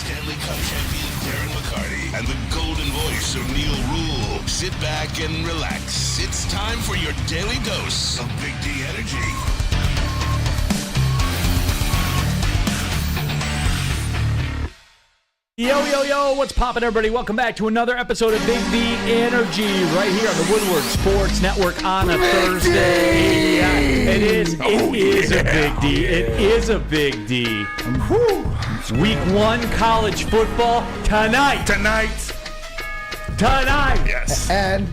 Stanley Cup champion Darren McCarty and the golden voice of Neal Ruhl. Sit back and relax. It's time for your daily dose of Big D energy. Yo, what's poppin', everybody? Welcome back to another episode of Big D Energy right here on the Woodward Sports Network on a Thursday. Yeah, it is a Big D. It is a Big D. Week 1 college football tonight. Yes. And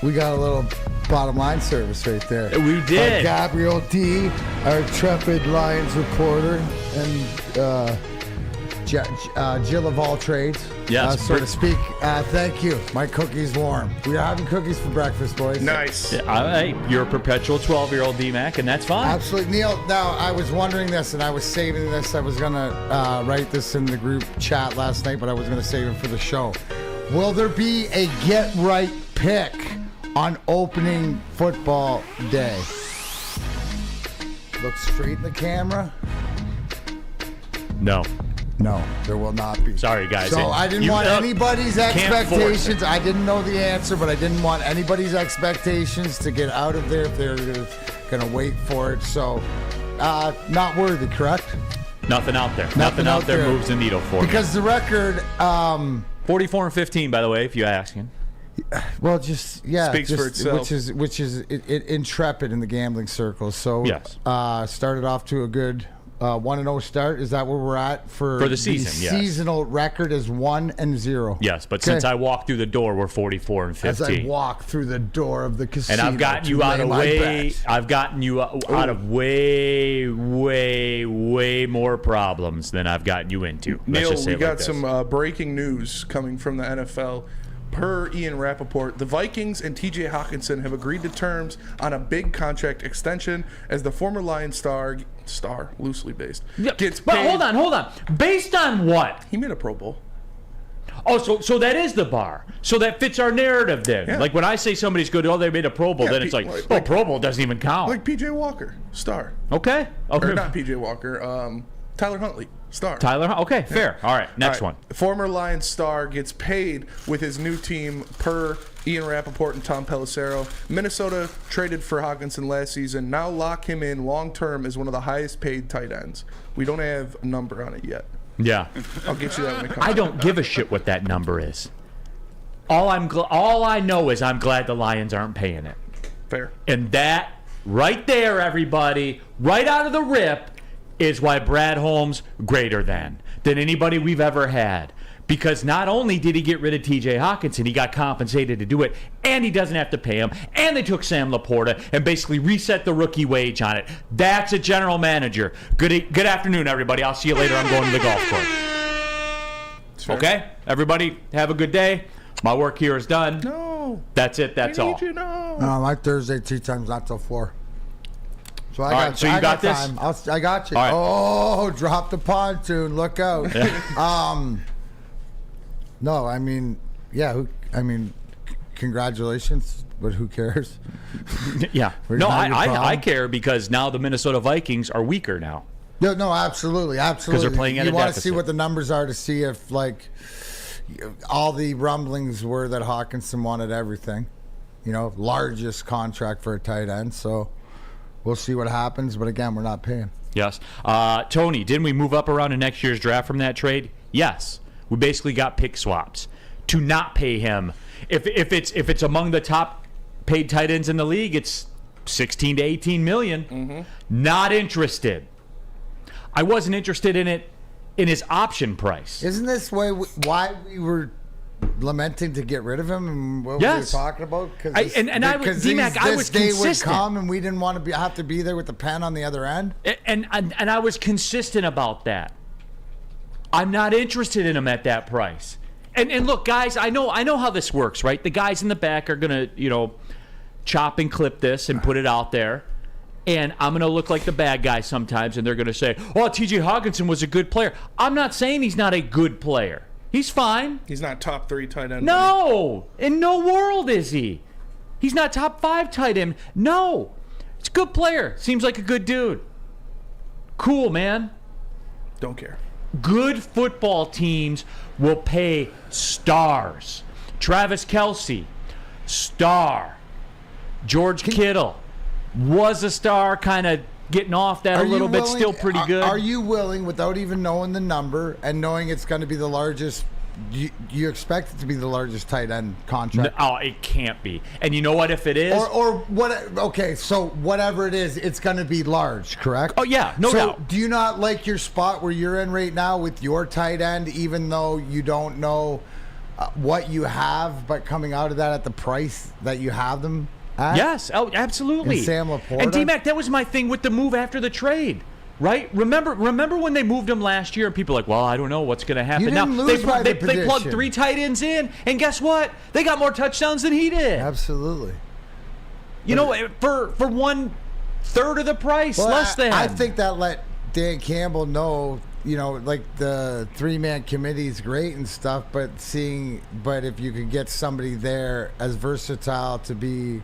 we got a little bottom line service right there. We did. Gabriel D., our intrepid Lions reporter, and Jill of all trades, yes, so to speak. Thank you. My cookie's warm. We are having cookies for breakfast, boys. Nice. Yeah, you're a perpetual 12-year-old D-Mac, and that's fine. Absolutely. Neal, now, I was wondering this, and I was saving this. I was going to write this in the group chat last night, but I was going to save it for the show. Will there be a get-right pick on opening football day? Look straight in the camera. No, there will not be. Sorry, guys. So I didn't want anybody's expectations. I didn't know the answer, but I didn't want anybody's expectations to get out of there if they're going to wait for it. So, not worthy, correct? Nothing out there. Nothing out there moves the needle for me. Because the record... 44-15, by the way, if you're asking. Well, speaks for itself. Which is intrepid in the gambling circles. So, yes. Started off to a good... 1-0 start. Is that where we're at for the season? The yes. Seasonal record is 1-0. Yes, but since I walked through the door, we're 44-15. As I walk through the door of the casino, and I've gotten you out of way more problems than I've gotten you into. Neal, we got some breaking news coming from the NFL. Per Ian Rappaport, the Vikings and TJ Hawkinson have agreed to terms on a big contract extension as the former Lions star, loosely based, gets paid. But hold on. Based on what? He made a Pro Bowl. Oh, so that is the bar. So that fits our narrative then. Yeah. Like when I say somebody's good, they made a Pro Bowl, then it's like Pro Bowl doesn't even count. Like P.J. Walker, star. Okay. Or not P.J. Walker, Tyler Huntley. Star. Okay, fair. All right, next one. Former Lions star gets paid with his new team per Ian Rappaport and Tom Pelissero. Minnesota traded for Hawkinson last season. Now lock him in long-term as one of the highest paid tight ends. We don't have a number on it yet. Yeah. I'll get you that when it comes. I don't give a shit what that number is. All I know is I'm glad the Lions aren't paying it. Fair. And that right there, everybody, right out of the rip, is why Brad Holmes greater than anybody we've ever had. Because not only did he get rid of TJ Hawkinson, he got compensated to do it, and he doesn't have to pay him, and they took Sam Laporta and basically reset the rookie wage on it. That's a general manager. Good afternoon, everybody. I'll see you later. I'm going to the golf course. Okay? Everybody, have a good day. My work here is done. No. That's it. That's all. No, my Thursday tea time's not till 4. So I got this? I got you. Right. Oh, drop the pontoon. Look out. No, I mean, congratulations, but who cares? Yeah. No, I care because now the Minnesota Vikings are weaker now. No, absolutely. Because they're playing at a deficit. You want to see what the numbers are to see if, all the rumblings were that Hawkinson wanted everything. Largest contract for a tight end, so... We'll see what happens, but again, we're not paying. Yes. Tony, didn't we move up around in next year's draft from that trade? Yes. We basically got pick swaps to not pay him. If it's among the top paid tight ends in the league, it's 16 to 18 million. Mm-hmm. Not interested. I wasn't interested in it in his option price. Isn't this why we were lamenting to get rid of him, and what we were talking about? I was consistent. Day would come, and we didn't want to have to be there with the pen on the other end. And I was consistent about that. I'm not interested in him at that price. And look, guys, I know how this works, right? The guys in the back are gonna, chop and clip this and put it out there. And I'm going to look like the bad guy sometimes, and they're going to say, "Oh, TJ Hawkinson was a good player." I'm not saying he's not a good player. He's fine. He's not top 3 tight end. No. In no world is he. He's not top 5 tight end. No. He's a good player. Seems like a good dude. Cool, man. Don't care. Good football teams will pay stars. Travis Kelce, star. George Kittle was a star, kind of getting off that a little bit, still pretty good. Are you willing, without even knowing the number and knowing it's going to be the largest, you expect it to be the largest tight end contract? No, it can't be. And you know what, if it is? Or what? Okay, so whatever it is, it's going to be large, correct? Oh, yeah, no doubt. So do you not like your spot where you're in right now with your tight end, even though you don't know what you have, but coming out of that at the price that you have them at? Yes, absolutely. And Sam Laporta? And D-Mac, that was my thing with the move after the trade. Right? Remember when they moved him last year and people were like, well, I don't know what's going to happen. You didn't now lose by the they plugged position. 3 tight ends in, and guess what? They got more touchdowns than he did. Absolutely. You know, for 1/3 of the price, Well, less than. I think that let Dan Campbell know, you know, like the 3-man committee is great and stuff, but if you could get somebody there as versatile to be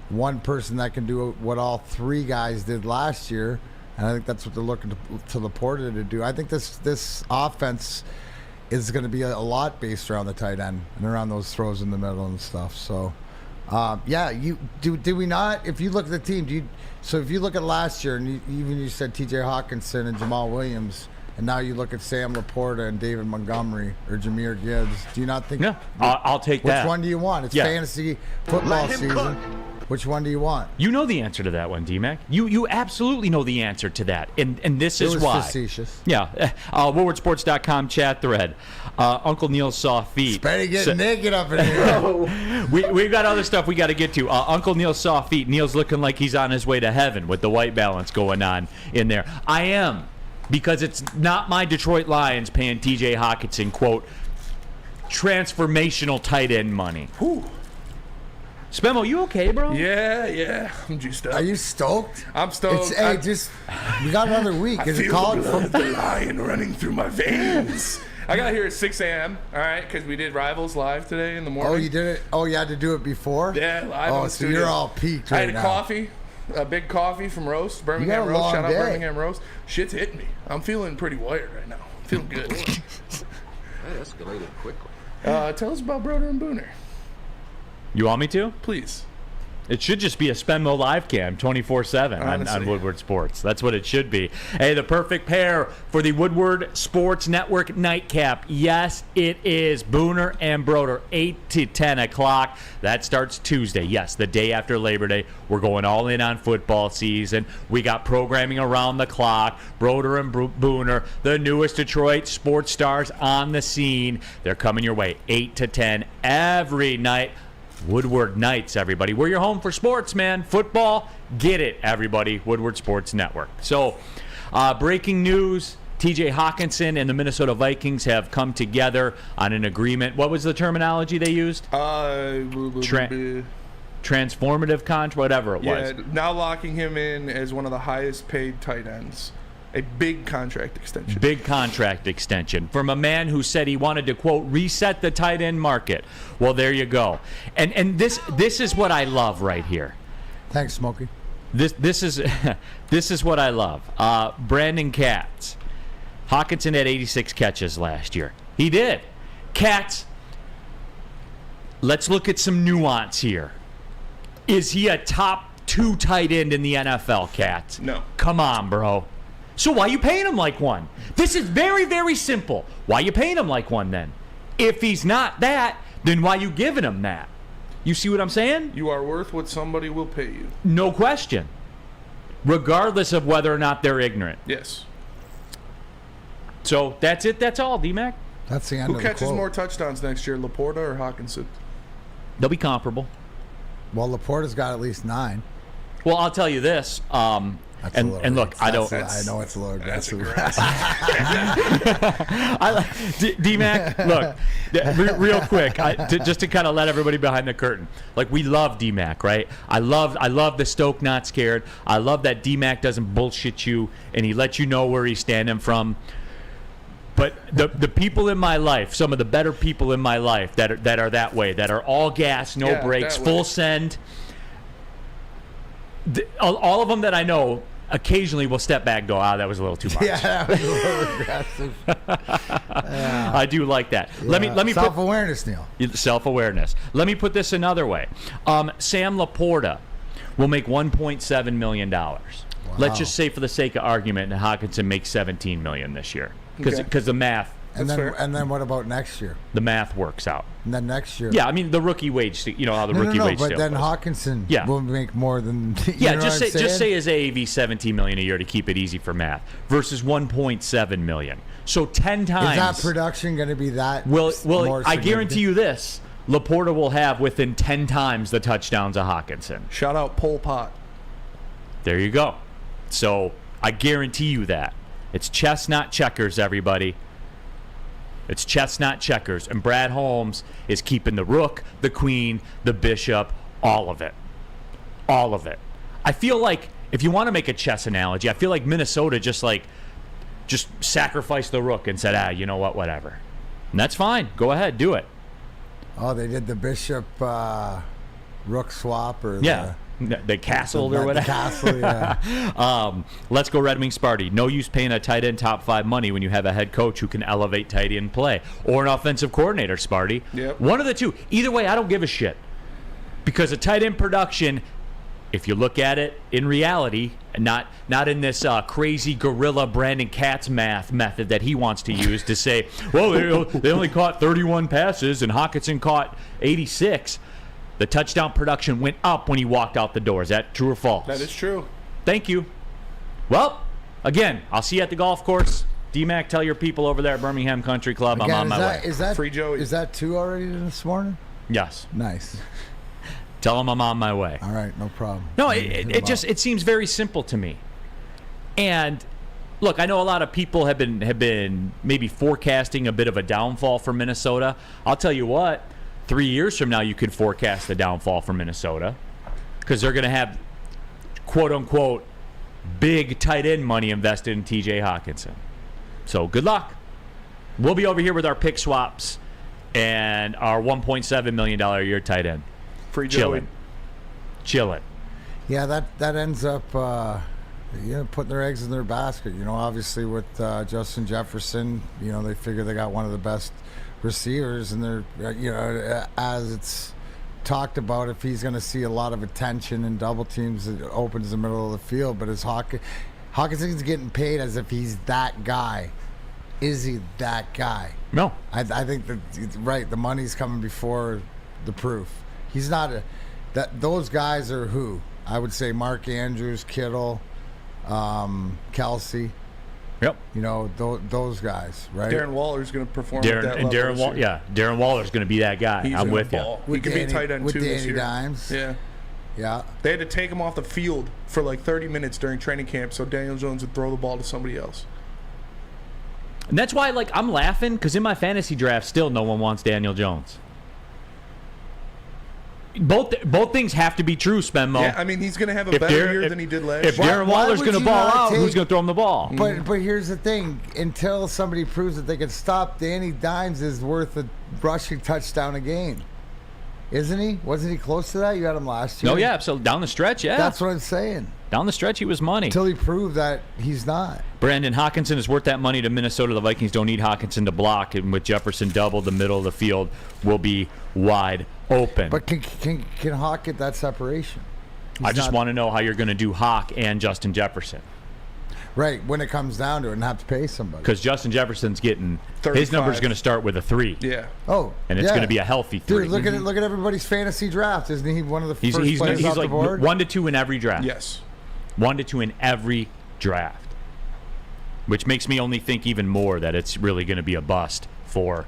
one person that can do what all 3 guys did last year. And I think that's what they're looking to Laporta to do. I think this offense is going to be a lot based around the tight end and around those throws in the middle and stuff. So, yeah, do we not? If you look at the team, so if you look at last year and you said T.J. Hawkinson and Jamal Williams, and now you look at Sam Laporta and David Montgomery or Jameer Gibbs, do you not think? Yeah, I'll take that. Which one do you want? It's fantasy football season. Which one do you want? You know the answer to that one, D-Mac. You absolutely know the answer to that, and this is why. It was facetious. Yeah. WoodwardSports.com chat thread. Uncle Neal's soft feet. Better get naked up in here. We've got other stuff we got to get to. Uncle Neal's soft feet. Neal's looking like he's on his way to heaven with the white balance going on in there. I am, because it's not my Detroit Lions paying T.J. Hawkinson, quote, transformational tight end money. Whew. Spemo, you okay, bro? Yeah. I'm juiced up. Are you stoked? I'm stoked. We got another week. Is it called the lion running through my veins? I got here at 6 a.m., all right, because we did Rivals live today in the morning. Oh, you did it? Oh, you had to do it before? Yeah, live in the so studio. you're all peaked right now. I had a coffee, a big coffee from Roast, Birmingham You got a Roast. long Shout out day. Birmingham Roast. Shit's hitting me. I'm feeling pretty wired right now. Feeling good. That escalated quickly. Tell us about Broder and Booner, You want me to? please. It should just be a Spenmo live cam 24/7 on Woodward Sports. That's what it should be. Hey, the perfect pair for the Woodward Sports Network nightcap. Yes, it is Booner and Broder, 8 to 10 o'clock. That starts Tuesday. Yes, the day after Labor Day. We're going all in on football season. We got programming around the clock. Broder and Booner, the newest Detroit sports stars on the scene. They're coming your way 8 to 10 every night. Woodward Nights, everybody. We're your home for sports, man. Football, get it, everybody. Woodward Sports Network. So, breaking news, T.J. Hawkinson and the Minnesota Vikings have come together on an agreement. What was the terminology they used? Transformative contract, whatever it was. Yeah, now locking him in as one of the highest paid tight ends. A big contract extension. Big contract extension from a man who said he wanted to, quote, reset the tight end market. Well, there you go. And this is what I love right here. Thanks, Smokey. This is this is what I love. Brandon Katz. Hawkinson had 86 catches last year. He did. Katz, let's look at some nuance here. Is he a top 2 tight end in the NFL, Katz? No. Come on, bro. So why you paying him like one? This is very, very simple. Why you paying him like one then? If he's not that, then why you giving him that? You see what I'm saying? You are worth what somebody will pay you. No question. Regardless of whether or not they're ignorant. Yes. So that's it. That's all, D-Mac. That's the end Who of the catches quote. more touchdowns next year, Laporta or Hawkinson? They'll be comparable. Well, Laporta's got at least 9. Well, I'll tell you this. That's a little And look, I don't. I know it's a little aggressive. D-Mac, look, real quick, just to kind of let everybody behind the curtain. Like, we love D-Mac, right? I love the Stoke Not Scared. I love that D-Mac doesn't bullshit you and he lets you know where he's standing from. But the people in my life, some of the better people in my life that are that way, that are all gas, no brakes, full send. All of them that I know occasionally will step back and go, that was a little too much. Yeah, that was a little aggressive. I do like that. Let me self-awareness, Neal. Self-awareness. Let me put this another way. Sam Laporta will make $1.7 million. Let's just say, for the sake of argument, that Hockenson makes $17 million this year, because the math. And then what about next year? The math works out. And then next year. Yeah, I mean the rookie wage. You know how the rookie wage. But then Hockenson will make more than. Just say his AAV $17 million a year to keep it easy for math versus $1.7 million. So 10 times. Is that production going to be that? Well, I guarantee you this: Laporta will have within 10 times the touchdowns of Hockenson. Shout out Pol Pot. There you go. So I guarantee you that it's chess, not checkers, everybody. It's chess, not checkers. And Brad Holmes is keeping the rook, the queen, the bishop, all of it. All of it. I feel like, if you want to make a chess analogy, I feel like Minnesota just sacrificed the rook and said, you know what, whatever. And that's fine. Go ahead, do it. Oh, they did the bishop rook swap, or the castle or whatever. The castle, yeah. Let's go Red Wing Sparty. No use paying a tight end top 5 money when you have a head coach who can elevate tight end play, or an offensive coordinator, Sparty. Yep. One of the two. Either way, I don't give a shit, because a tight end production, if you look at it in reality, and not in this crazy gorilla Brandon Katz method that he wants to use to say, well, they only caught 31 passes and Hockenson caught 86. The touchdown production went up when he walked out the door. Is that true or false? That is true. Thank you. Well, again, I'll see you at the golf course. D-Mac, tell your people over there at Birmingham Country Club I'm on my way. Is that Free Joey. Is that 2 already this morning? Yes. Nice. Tell them I'm on my way. All right, no problem. No, it seems very simple to me. And look, I know a lot of people have been maybe forecasting a bit of a downfall for Minnesota. I'll tell you what. 3 years from now, you could forecast the downfall for Minnesota, because they're going to have, quote-unquote, big tight end money invested in T.J. Hockenson. So good luck. We'll be over here with our pick swaps and our $1.7 million a year tight end. Free Joey. Chilling. Yeah, that ends up putting their eggs in their basket. Obviously with Justin Jefferson, they figure they got one of the best receivers, and they're as it's talked about, if he's going to see a lot of attention and double teams, it opens the middle of the field. But as Hawkinson's getting paid as if he's that guy. Is he that guy? No. I think that right. The money's coming before the proof. He's not those guys are who I would say Mark Andrews, Kittle, Kelsey. Yep. Those guys, right? Darren Waller's going to perform at that level. Darren Waller's going to be that guy. I'm with you. He could be tight end too this year. With Danny Dimes. Yeah. Yeah. They had to take him off the field for like 30 minutes during training camp so Daniel Jones would throw the ball to somebody else. And that's why, I'm laughing, because in my fantasy draft, still no one wants Daniel Jones. Both things have to be true, Spenmo. Yeah, I mean, he's going to have a better year than he did last year. If Darren Waller's going to ball out, who's going to throw him the ball? But here's the thing. Until somebody proves that they can stop, Danny Dimes is worth a rushing touchdown a game. Isn't he? Wasn't he close to that? You had him last year. Oh, yeah. So down the stretch, yeah. That's what I'm saying. Down the stretch, he was money. Until he proved that he's not. Brandon, Hockenson is worth that money to Minnesota. The Vikings don't need Hockenson to block. And with Jefferson double, the middle of the field will be wide open. But can Hawk get that separation? I just want to know how you're going to do Hawk and Justin Jefferson. Right, when it comes down to it, and have to pay somebody. Because Justin Jefferson's getting 35. His number's going to start with a 3. Yeah. Oh, and it's going to be a healthy 3. Dude, look at everybody's fantasy draft. Isn't he one of the first players off the board? 1 to 2 in every draft. Yes. 1 to 2 in every draft, which makes me only think even more that it's really going to be a bust for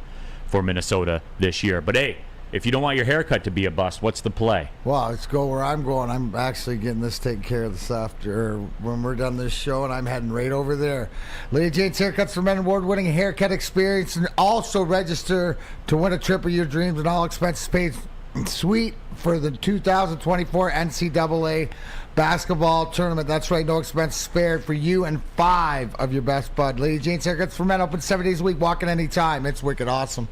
Minnesota this year. But hey, if you don't want your haircut to be a bust, what's the play? Well, let's go where I'm going. I'm actually getting this taken care of this after when we're done this show, and I'm heading right over there. Lady Jane's Haircuts for Men award-winning haircut experience, and also register to win a trip of your dreams and all expenses paid suite for the 2024 NCAA basketball tournament. That's right, no expense spared for you and 5 of your best bud. Lady Jane's Haircuts for Men, open 7 days a week, walking anytime. It's wicked awesome.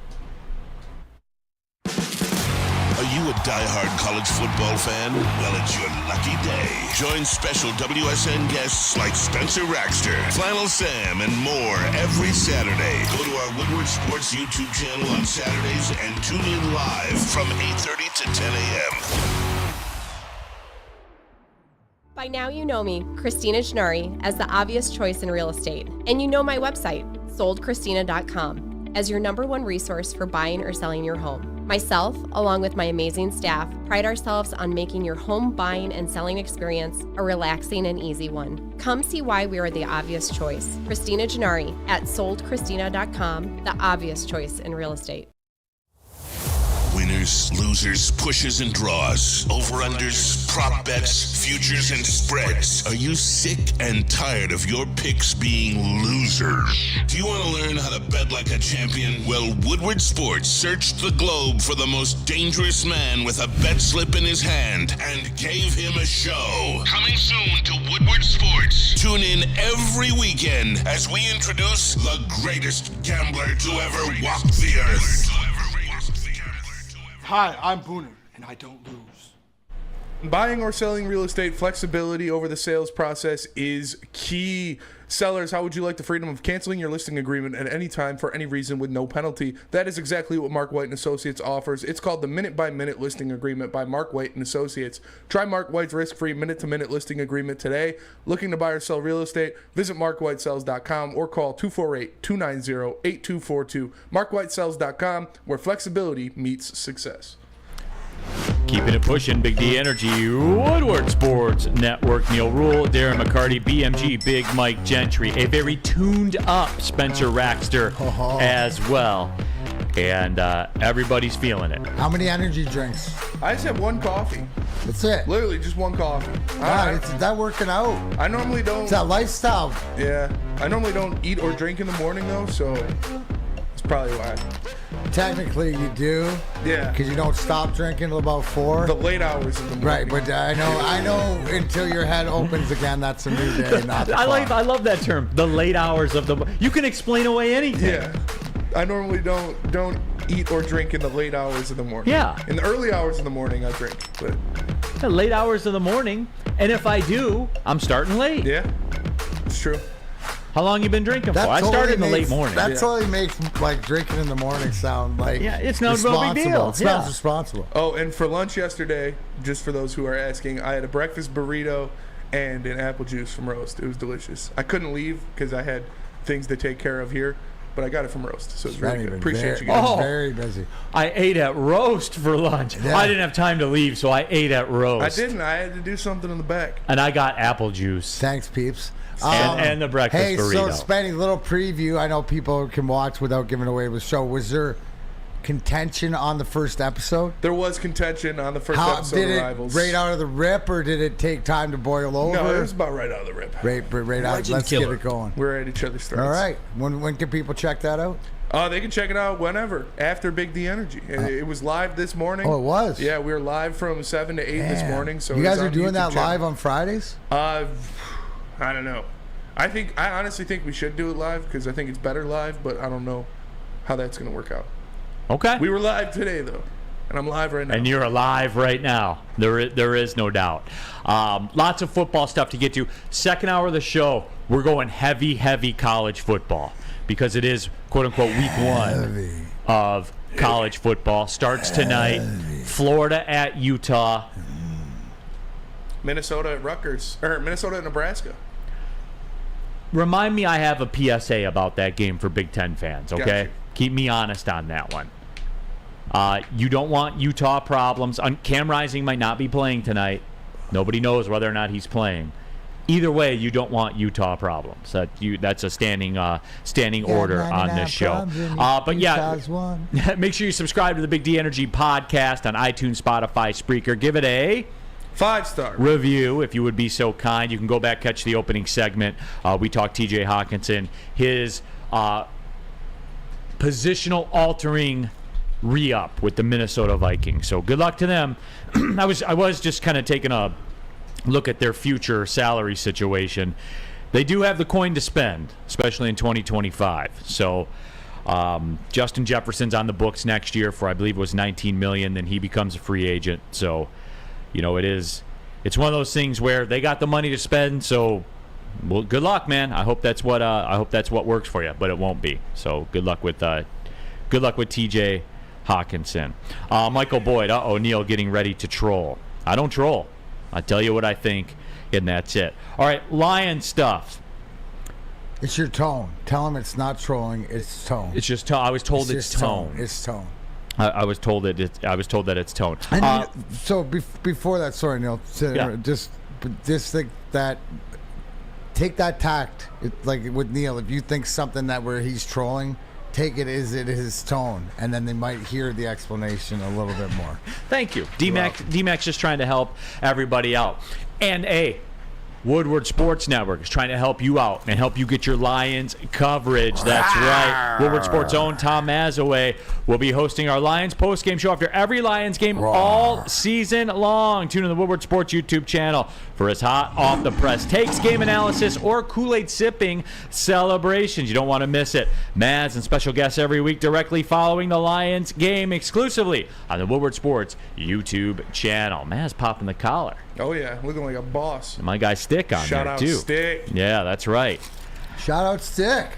Are you a diehard college football fan? Well, it's your lucky day. Join special WSN guests like Spencer Raxter, Flannel Sam, and more every Saturday. Go to our Woodward Sports YouTube channel on Saturdays and tune in live from 8:30 to 10 a.m. By now you know me, Christina Gennari, as the obvious choice in real estate. And you know my website, soldchristina.com, as your #1 resource for buying or selling your home. Myself, along with my amazing staff, pride ourselves on making your home buying and selling experience a relaxing and easy one. Come see why we are the obvious choice. Christina Gennari at soldchristina.com, the obvious choice in real estate. Winners, losers, pushes and draws, over-unders, prop bets, futures and spreads. Are you sick and tired of your picks being losers? Do you want to learn how to bet like a champion? Well, Woodward Sports searched the globe for the most dangerous man with a bet slip in his hand and gave him a show. Coming soon to Woodward Sports. Tune in every weekend as we introduce the greatest gambler to ever walk the earth. Hi, I'm Booner, and I don't lose. Buying or selling real estate, flexibility over the sales process is key. Sellers, how would you like the freedom of canceling your listing agreement at any time for any reason with no penalty? That is exactly what Mark White & Associates offers. It's called the Minute-by-Minute Listing Agreement by Mark White & Associates. Try Mark White's risk-free minute-to-minute listing agreement today. Looking to buy or sell real estate? Visit markwhitesells.com or call 248-290-8242. markwhitesells.com, where flexibility meets success. Keeping it pushing, Big D Energy, Woodward Sports Network, Neal Ruhl, Darren McCarty, BMG, Big Mike Gentry, a very tuned up Spencer Raxter as well. And everybody's feeling it. How many energy drinks? I just have one coffee. That's it. Literally just one coffee. God, it's that working out. I normally don't. It's that lifestyle. Yeah. I normally don't eat or drink in the morning, though, so it's probably why. Technically, you do. Yeah. Because you don't stop drinking until about 4. The late hours of the morning. Right, but I know until your head opens again, that's a new day. Not the I clock. love that term. The late hours of the. You can explain away anything. Yeah. I normally don't eat or drink in the late hours of the morning. Yeah. In the early hours of the morning, I drink. But The late hours of the morning, and if I do, I'm starting late. yeah, it's true. How long you been drinking for? I started in the late morning. That totally makes like drinking in the morning sound like it's no big deal. responsible. It sounds Yeah. responsible. Oh, and for lunch yesterday, just for those who are asking, I had a breakfast burrito and an apple juice from Roast. It was delicious. I couldn't leave because I had things to take care of here, but I got it from Roast, so it's really good. Appreciate you guys. Oh. Very busy. I ate at Roast for lunch. Yeah. I didn't have time to leave, so I ate at Roast. I didn't. I had to do something in the back. And I got apple juice. Thanks, peeps. And the breakfast hey, burrito. so Spenny, little preview. I know people can watch without giving away the show. Was there contention on the first episode? There was contention on the first How episode did of it Rivals. right out of the rip, or did it take time to boil over? No, it was about right out of the rip. right out. Legend Let's killer. get it going. We're at each other's throats. All right. When can people check that out? They can check it out whenever, after Big D Energy. It was live this morning. Oh, it was? Yeah, we were live from 7 to 8 this Damn. morning. So you it's guys are on the doing that YouTube channel. live on Fridays? I don't know. I honestly think we should do it live because I think it's better live, but I don't know how that's going to work out. Okay. We were live today, though, and I'm live right now. And you're alive right now. There is no doubt. Lots of football stuff to get to. Second hour of the show, we're going heavy college football because it is, quote-unquote, week one of college football. Starts tonight. Florida at Utah. Minnesota at Rutgers, or Minnesota at Nebraska. Remind me I have a PSA about that game for Big Ten fans, okay? Gotcha. Keep me honest on that one. You don't want Utah problems. Cam Rising might not be playing tonight. Nobody knows whether or not he's playing. Either way, you don't want Utah problems. That's a standing order on this show. But yeah, make sure you subscribe to the Big D Energy podcast on iTunes, Spotify, Spreaker. Give it a 5-star review if you would be so kind. You can go back, catch the opening segment. We talked TJ Hawkinson, his positional altering re-up with the Minnesota Vikings. So good luck to them. I was just kind of taking a look at their future salary situation. They do have the coin to spend, especially in 2025. So Justin Jefferson's on the books next year for, I believe it was $19 million. Then he becomes a free agent. So, it's one of those things where they got the money to spend. So, well, good luck, man. I hope that's what works for you, but it won't be. So, good luck with TJ Hawkinson. Michael Boyd. Neal getting ready to troll. I don't troll. I tell you what I think, and that's it. All right, Lion stuff. It's your tone. Tell him it's not trolling. It's tone. It's just tone. I was told it's tone. It's tone. I was told that it's tone. And so before that, sorry, Neal. Just think that. Take that tact, like with Neal. If you think something that where he's trolling, take it as it is tone, and then they might hear the explanation a little bit more. Thank you. D-Mac's just trying to help everybody out. And Woodward Sports Network is trying to help you out and help you get your Lions coverage. That's right. Woodward Sports' own Tom Mazaway will be hosting our Lions postgame show after every Lions game all season long. Tune in the Woodward Sports YouTube channel for his hot off-the-press takes, game analysis, or Kool-Aid sipping celebrations. You don't want to miss it. Maz and special guests every week directly following the Lions game exclusively on the Woodward Sports YouTube channel. Maz popping the collar. Oh, yeah. Looking like a boss. And my guy Stick on Shout there, out too. Stick. Yeah, that's right. Shout out Stick.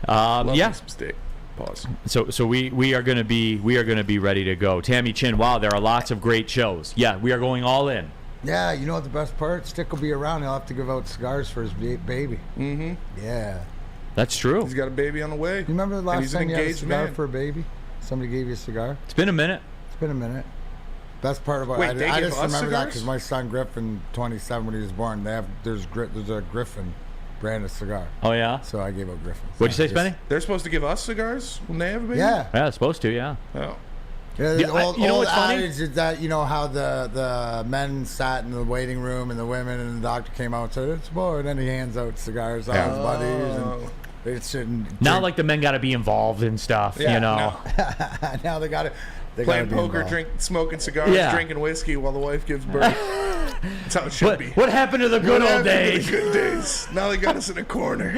Love Yeah. some Stick. Pause. So we are going to be ready to go. Tammy Chin, wow, there are lots of great shows. Yeah, we are going all in. Yeah, you know what the best part? Stick will be around. He'll have to give out cigars for his baby. Mm-hmm. Yeah. That's true. He's got a baby on the way. You remember the And last he's an time you had a engaged cigar man. for a baby? Somebody gave you a cigar? It's been a minute. It's been a minute. Best part about Wait, it, they I give just us remember that cigars? because my son Griffin, 27, when he was born, there's a Griffin brand of cigar. Oh, yeah? So I gave out Griffin. What'd you say, Spenny? They're supposed to give us cigars when they have a baby? Yeah. Yeah, it's supposed to, yeah. Oh. Yeah, the Yeah, old, you know old what's funny? adage is that, you know, how the men sat in the waiting room and the women and the doctor came out and said, it's more, and then he hands out cigars to all his buddies. And they shouldn't. Not like the men got to be involved in stuff, Yeah, you know. no. Now they got it. Playing poker, smoking cigars, Yeah. drinking whiskey while the wife gives birth. That's how it should be. What happened to the good What old happened to days? the good days. Now they got us in a corner.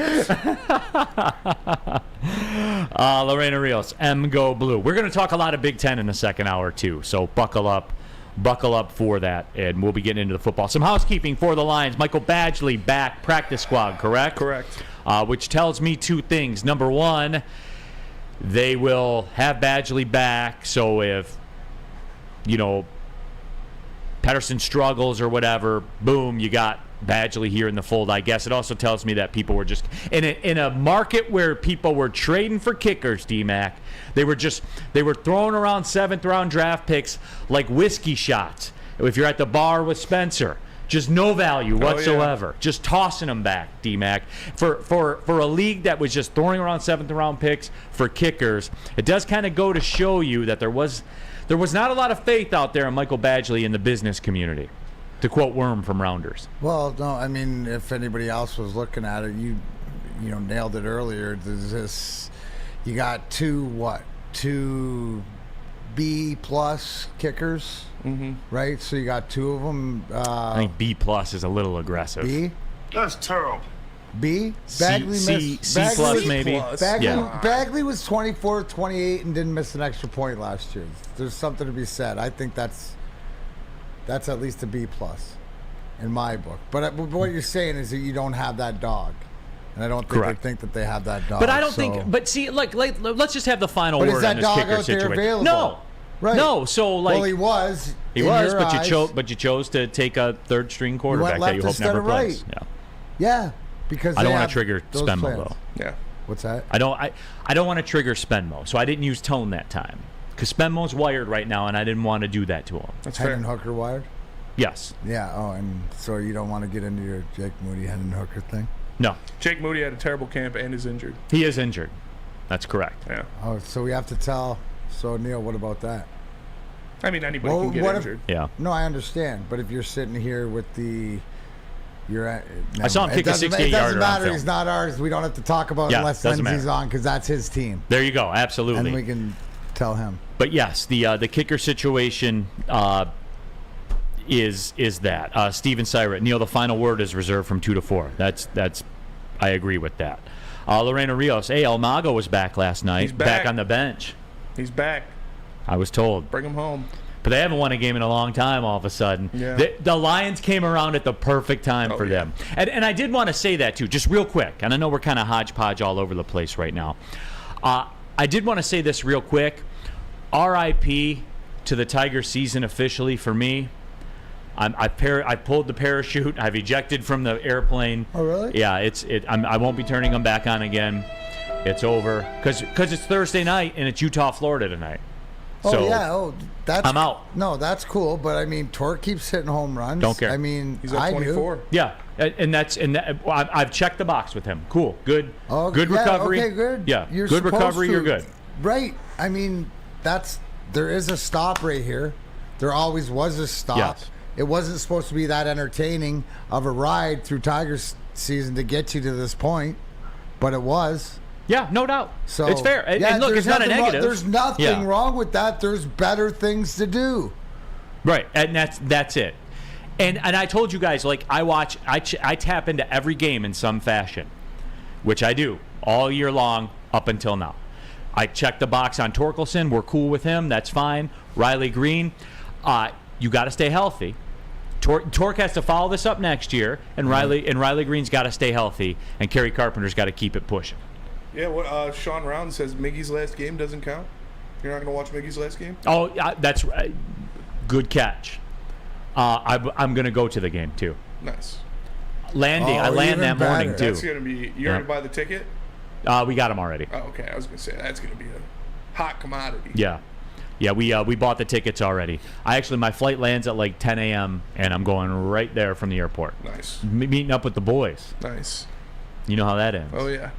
Lorena Rios, Go Blue. We're going to talk a lot of Big Ten in the second hour, too. So buckle up for that, and we'll be getting into the football. Some housekeeping for the Lions. Michael Badgley back, practice squad, correct? Correct. Which tells me two things. Number one, they will have Badgley back, so if, Pedersen struggles or whatever, boom, you got Badgley here in the fold, I guess. It also tells me that people were just in a market where people were trading for kickers, D-Mac. They were throwing around 7th round draft picks like whiskey shots. If you're at the bar with Spencer, just no value whatsoever. Oh, yeah. Just tossing them back, D-Mac. For a league that was just throwing around 7th round picks for kickers, it does kind of go to show you that there was not a lot of faith out there in Michael Badgley in the business community, to quote Worm from Rounders. Well, no, I mean, if anybody else was looking at it, you nailed it earlier. There's this, you got two B plus kickers, right? So you got two of them. I think B plus is a little aggressive. B? That's terrible. B? Bagley C Bagley- plus maybe. Bagley, Yeah. Bagley was 24, 28 and didn't miss an extra point last year. There's something to be said. I think that's at least a B plus in my book. But what you're saying is that you don't have that dog. And I don't think Correct. they think that they have that dog. But I don't so- think. But see, let's just have the final But is word that on this dog kicker out there situation. available? No, Right. no. So well, he was. he in was, your eyes. but you chose to take a third string quarterback that left you hope instead never of plays. right. Yeah. Yeah, because I don't they want have to trigger those Spenmo plans. though. Yeah. What's that? I don't want to trigger Spenmo, so I didn't use tone that time because Spenmo's wired right now, and I didn't want to do that to him. That's Head fair. and hooker wired? Yes. Yeah. Oh, and so you don't want to get into your Jake Moody head and hooker thing? No. Jake Moody had a terrible camp and is injured. He is injured. That's correct. Yeah. Oh, so we have to tell. So Neal, what about that? I mean, anybody Well, can get what if- injured. Yeah. No, I understand. But if you're sitting here with you're at. I saw him kick a 68-yarder It doesn't on matter. film. He's not ours. We don't have to talk about it Yeah, unless doesn't Lindsay's matter. on because that's his team, There you go. Absolutely. and we can tell him. But yes, the kicker situation is that Steven Syrett. Neal, the final word is reserved from 2 to 4. That's I agree with that. Lorena Rios. Hey, Almago was back last night. He's back. On the bench. He's back. I was told. Bring him home. But they haven't won a game in a long time all of a sudden. Yeah. The Lions came around at the perfect time for them. And I did want to say that, too, just real quick. And I know we're kind of hodgepodge all over the place right now. I did want to say this real quick. R.I.P. to the Tiger season officially for me. I pulled the parachute. I've ejected from the airplane. Oh, really? Yeah, I won't be turning them back on again. It's over. Because it's Thursday night, and it's Utah, Florida tonight. Oh, So, yeah. Oh, that's, I'm out. No, that's cool. But, I mean, Torque keeps hitting home runs. Don't care. I mean, He's at 24. do. Yeah, I've checked the box with him. Cool, good, Oh, good yeah, recovery. Okay, good. Yeah, You're good supposed recovery. to. You're good. Right. I mean, there is a stop right here. There always was a stop. Yes. It wasn't supposed to be that entertaining of a ride through Tigers season to get you to this point, but it was. Yeah, no doubt. So it's fair. And look, there's it's not a nothing negative. There's nothing Yeah. wrong with that. There's better things to do. Right, and that's it. And I told you guys, like, I tap into every game in some fashion, which I do all year long up until now. I check the box on Torkelson. We're cool with him. That's fine. Riley Green, you got to stay healthy. Torque has to follow this up next year, and Riley Green's got to stay healthy, and Kerry Carpenter's got to keep it pushing. Yeah, what Sean Round says, Miggy's last game doesn't count? You're not going to watch Miggy's last game? Oh, that's right. Good catch. I'm going to go to the game, too. Nice. Landing. I land even that morning, better. That's too. going to be... You already buy the ticket? We got him already. Oh, okay. I was going to say, that's going to be a hot commodity. Yeah. Yeah, we bought the tickets already. My flight lands at like 10 a.m., and I'm going right there from the airport. Nice. Meeting up with the boys. Nice. You know how that ends. Oh, yeah.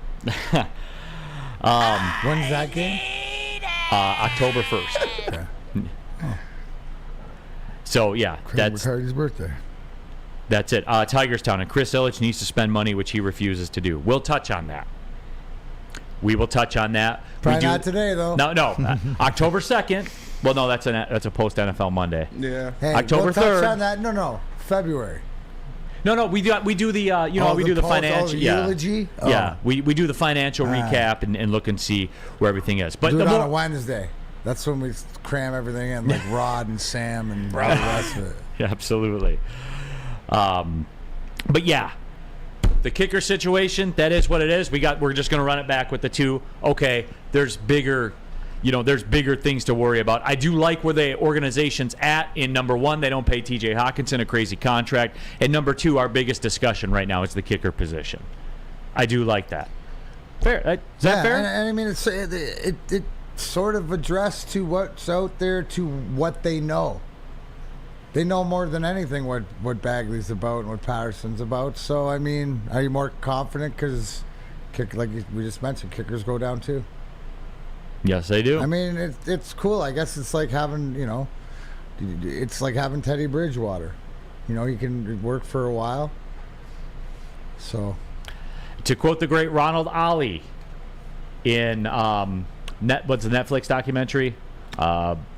When's that game? October 1st. Okay. So, yeah, that's McCarty's birthday. it. Tigerstown, and Chris Ilitch needs to spend money, which he refuses to do. We'll touch on that. We will touch on that. Probably not today, though. No. October 2nd. Well, no, that's a post NFL Monday. Yeah. Hey, October we'll touch 3rd. on that. No. February. No, we do the we do the financial eulogy. Yeah, we do the financial recap and look and see where everything is. But Do it on a Wednesday. That's when we cram everything in, like Rod and Sam and all the rest of it. Yeah, absolutely. But yeah, the kicker situation, that is what it is. We're just going to run it back with the two. Okay, there's bigger things to worry about. I do like where the organization's at. In number one, they don't pay TJ Hawkinson a crazy contract. And number two, our biggest discussion right now is the kicker position. I do like that. Fair. Is that fair? And I mean, it sort of addressed to what's out there, to what they know. They know more than anything what Bagley's about and what Patterson's about. So, I mean, are you more confident because, like we just mentioned, kickers go down too? Yes, they do. I mean, it's cool. I guess it's like having, it's like having Teddy Bridgewater. He can work for a while. So, to quote the great Ronald Ollie in what's the Netflix documentary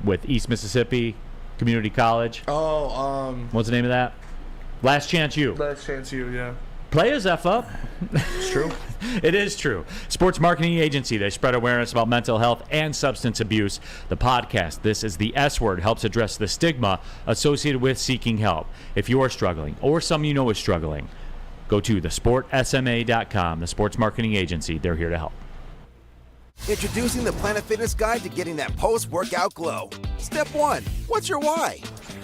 with East Mississippi Community College? Oh, what's the name of that? Last Chance U. Last Chance U, yeah. Play his F up. It's true. It is true. Sports marketing agency. They spread awareness about mental health and substance abuse. The podcast, This is the S Word, helps address the stigma associated with seeking help. If you are struggling, or someone you know is struggling, go to thesportsma.com, the sports marketing agency. They're here to help. Introducing the Planet Fitness Guide to getting that post-workout glow. Step 1. What's your why?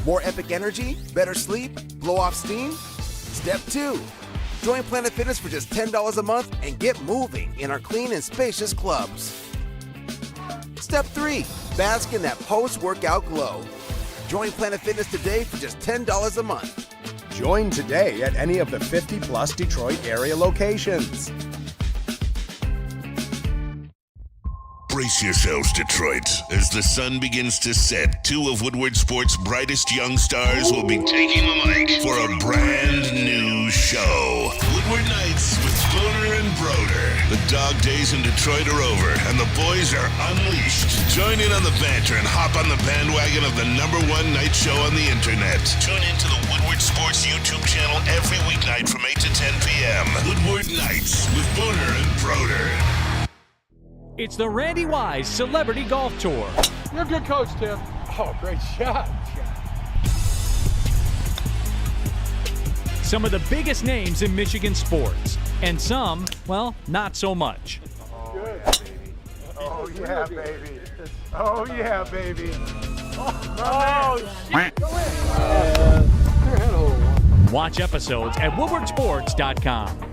More epic energy? Better sleep? Blow off steam? Step 2. Join Planet Fitness for just $10 a month and get moving in our clean and spacious clubs. Step 3. Bask in that post-workout glow. Join Planet Fitness today for just $10 a month. Join today at any of the 50-plus Detroit area locations. Brace yourselves, Detroit. As the sun begins to set, two of Woodward Sports' brightest young stars will be taking the mic for a brand new show. Woodward Knights with Spooner and Broder. The dog days in Detroit are over, and the boys are unleashed. Join in on the banter and hop on the bandwagon of the #1 night show on the internet. Tune into the Woodward Sports YouTube channel every weeknight from 8 to 10 p.m. Woodward Knights with Spooner and Broder. It's the Randy Wise Celebrity Golf Tour. You're a good coach, Tim. Oh, great shot. Some of the biggest names in Michigan sports, and some, well, not so much. Good. Oh, yeah, baby. Oh, yeah, baby. Watch episodes at woodwardsports.com.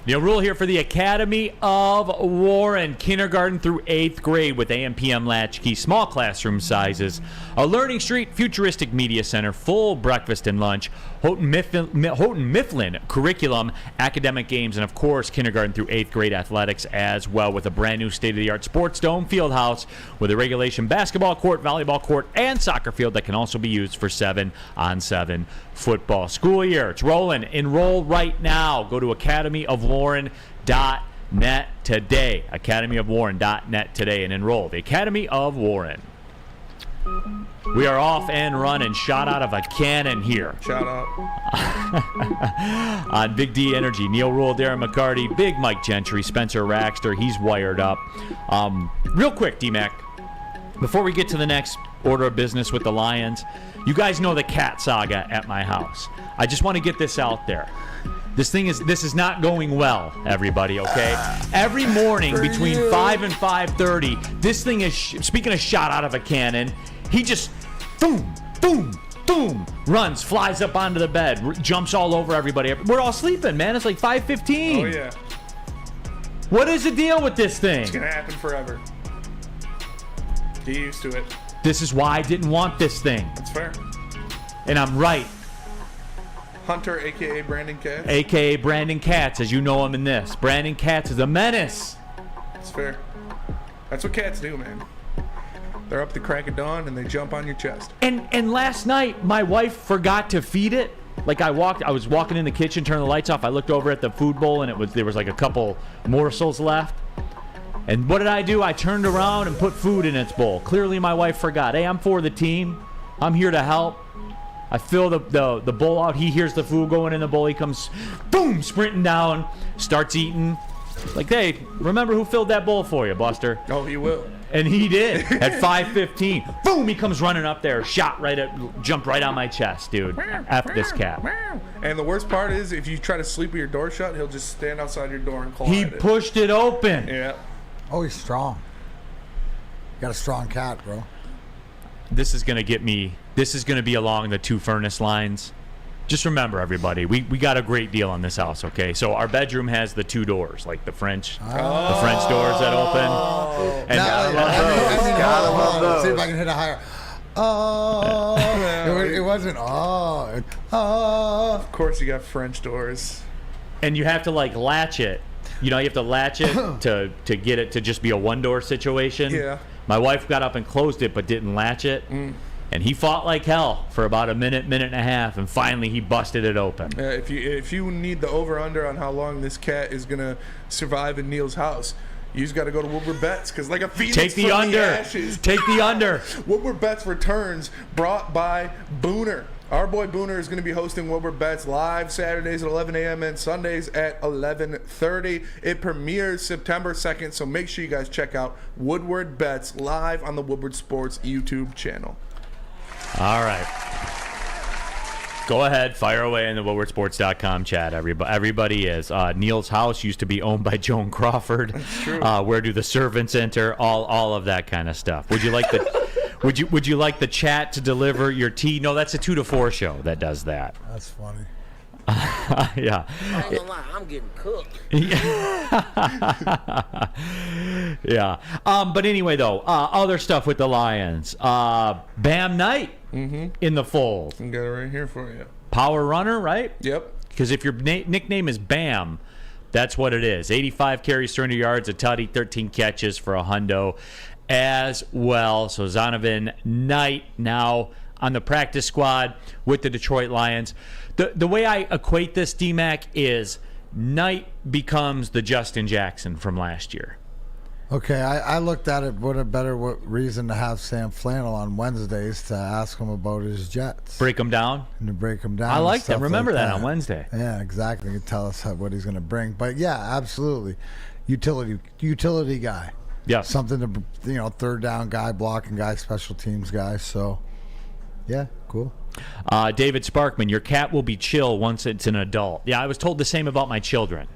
Neal Ruhl here for the Academy of Warren, kindergarten through 8th grade with AM/PM latchkey, small classroom sizes, a Learning Street futuristic media center, full breakfast and lunch, Houghton Mifflin curriculum, academic games, and of course kindergarten through 8th grade athletics as well, with a brand new state-of-the-art sports dome field house with a regulation basketball court, volleyball court, and soccer field that can also be used for 7-on-7 football. School year, it's rolling. Enroll right now. Go to academyofwarren.net today. academyofwarren.net today and enroll. The Academy of Warren. We are off and running. Shot out of a cannon here. Shout out. On Big D Energy, Neal Ruhl, Darren McCarty, Big Mike Gentry, Spencer Raxter. He's wired up. Real quick, D-Mac, before we get to the next order of business with the Lions, you guys know the cat saga at my house. I just want to get this out there. This is not going well, everybody, okay? Every morning between 5 and 5:30, this thing is, speaking of shot out of a cannon, he just, boom, boom, boom, runs, flies up onto the bed, jumps all over everybody. We're all sleeping, man. It's like 5:15. Oh, yeah. What is the deal with this thing? It's going to happen forever. Get used to it. This is why I didn't want this thing. That's fair. And I'm right. Hunter, a.k.a. Brandon Katz. A.k.a. Brandon Katz, as you know him in this. Brandon Katz is a menace. That's fair. That's what cats do, man. They're up the crack of dawn and they jump on your chest. And last night, my wife forgot to feed it. Like I was walking in the kitchen, turning the lights off. I looked over at the food bowl, and there was like a couple morsels left. And what did I do? I turned around and put food in its bowl. Clearly, my wife forgot. Hey, I'm for the team. I'm here to help. I fill the bowl out. He hears the food going in the bowl. He comes, boom, sprinting down, starts eating. Like, hey, remember who filled that bowl for you, Buster? Oh, he will. And he did at 5:15. Boom, he comes running up there, jumped right on my chest, dude. F this cat. And the worst part is, if you try to sleep with your door shut, he'll just stand outside your door and claw He at it. pushed it open. Yeah. Oh, he's strong. Got a strong cat, bro. This is gonna be along the two furnace lines. Just remember, everybody, we got a great deal on this house, okay? So our bedroom has the two doors, like the French doors that open. And Gotta love those. See if I can hit a higher. It wasn't. Of course, you got French doors. And you have to like latch it. You know, you have to latch it to get it to just be a one-door situation. Yeah. My wife got up and closed it, but didn't latch it. And he fought like hell for about a minute and a half, and finally he busted it open. If you need the over/under on how long this cat is gonna survive in Neal's house, you just got to go to Woodward Bets, because like a phoenix Take the from under. the ashes. Take the under. Woodward Bets returns, brought by Booner. Our boy Booner is going to be hosting Woodward Bets live Saturdays at 11 a.m. and Sundays at 11:30. It premieres September 2nd, so make sure you guys check out Woodward Bets live on the Woodward Sports YouTube channel. All right. Go ahead, fire away in the WoodwardSports.com chat. Everybody is. Neal's house used to be owned by Joan Crawford. That's true. Where do the servants enter? All of that kind of stuff. Would you like the Would you like the chat to deliver your tea? No, that's a 2 to 4 show that does that. That's funny. Yeah. I ain't gonna lie, I'm getting cooked. Yeah. But anyway, though, other stuff with the Lions. Bam Knight in the fold. I got it right here for you. Power runner, right? Yep. Because if your nickname is Bam, That's what it is. 85 carries, 300 yards, a tutty, 13 catches for a hundo as well. So Zonovan Knight now on the practice squad with the Detroit Lions. The way I equate this, D-Mac, is Knight becomes the Justin Jackson from last year. Okay, I looked at it. What a better reason to have Sam Flannel on Wednesdays to ask him about his Jets. Break them down? And to break them down. I like that. Stuff Remember like that on Wednesday. Yeah, exactly. You can tell us what he's going to bring. But yeah, absolutely. Utility guy. Yeah. Something to, third down guy, blocking guy, special teams guy. So, yeah, cool. David Sparkman, your cat will be chill once it's an adult. Yeah, I was told the same about my children.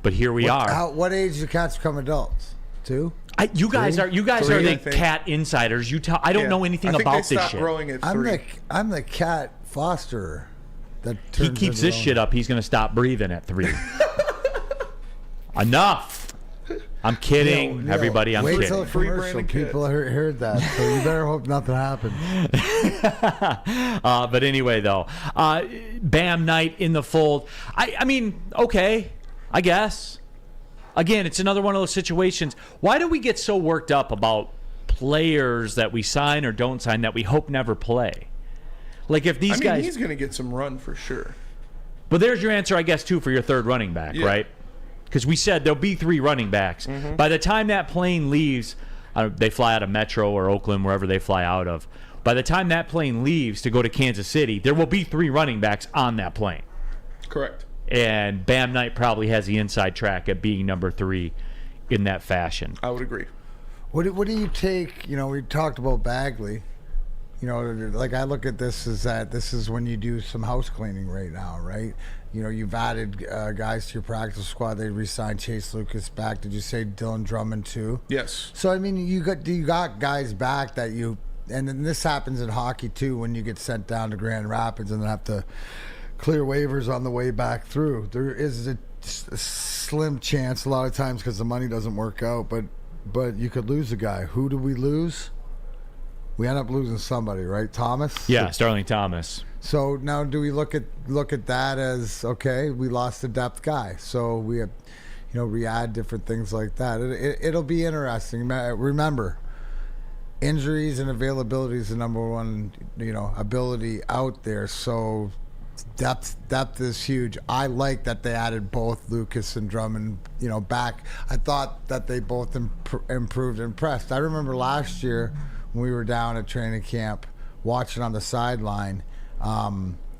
But here we are. What age do cats become adults? 2? You guys are the cat insiders. You tell. I don't know anything about this shit. Growing at 3. I'm the cat fosterer. He keeps this shit up. He's going to stop breathing at 3. Enough. I'm kidding, everybody. I'm kidding. Wait till the commercial. People heard that, so you better hope nothing happens. But anyway, though, Bam Knight in the fold. I mean, okay, I guess. Again, it's another one of those situations. Why do we get so worked up about players that we sign or don't sign that we hope never play? Like if these guys, he's going to get some run for sure. But there's your answer, I guess, too, for your third running back, right? Because we said there'll be 3 running backs. Mm-hmm. By the time that plane leaves, they fly out of Metro or Oakland, wherever they fly out of. By the time that plane leaves to go to Kansas City, there will be 3 running backs on that plane. Correct. And Bam Knight probably has the inside track at being number 3 in that fashion. I would agree. What do you take? We talked about Bagley. Like I look at this as that this is when you do some house cleaning right now, right? You've added guys to your practice squad. They re-signed Chase Lucas back. Did you say Dylan Drummond too? Yes. So I mean, you got guys back that you, and then this happens in hockey too when you get sent down to Grand Rapids and then have to clear waivers on the way back through. There is a slim chance a lot of times because the money doesn't work out, but you could lose a guy. Who do we lose? We end up losing somebody, right? Thomas? Yeah, Starling Thomas. So now do we look at that as, okay, we lost a depth guy. So we have, re-add different things like that. It'll be interesting. Remember, injuries and availability is the number one, ability out there. So depth is huge. I like that they added both Lucas and Drummond, back. I thought that they both improved and impressed. I remember last year when we were down at training camp watching on the sideline,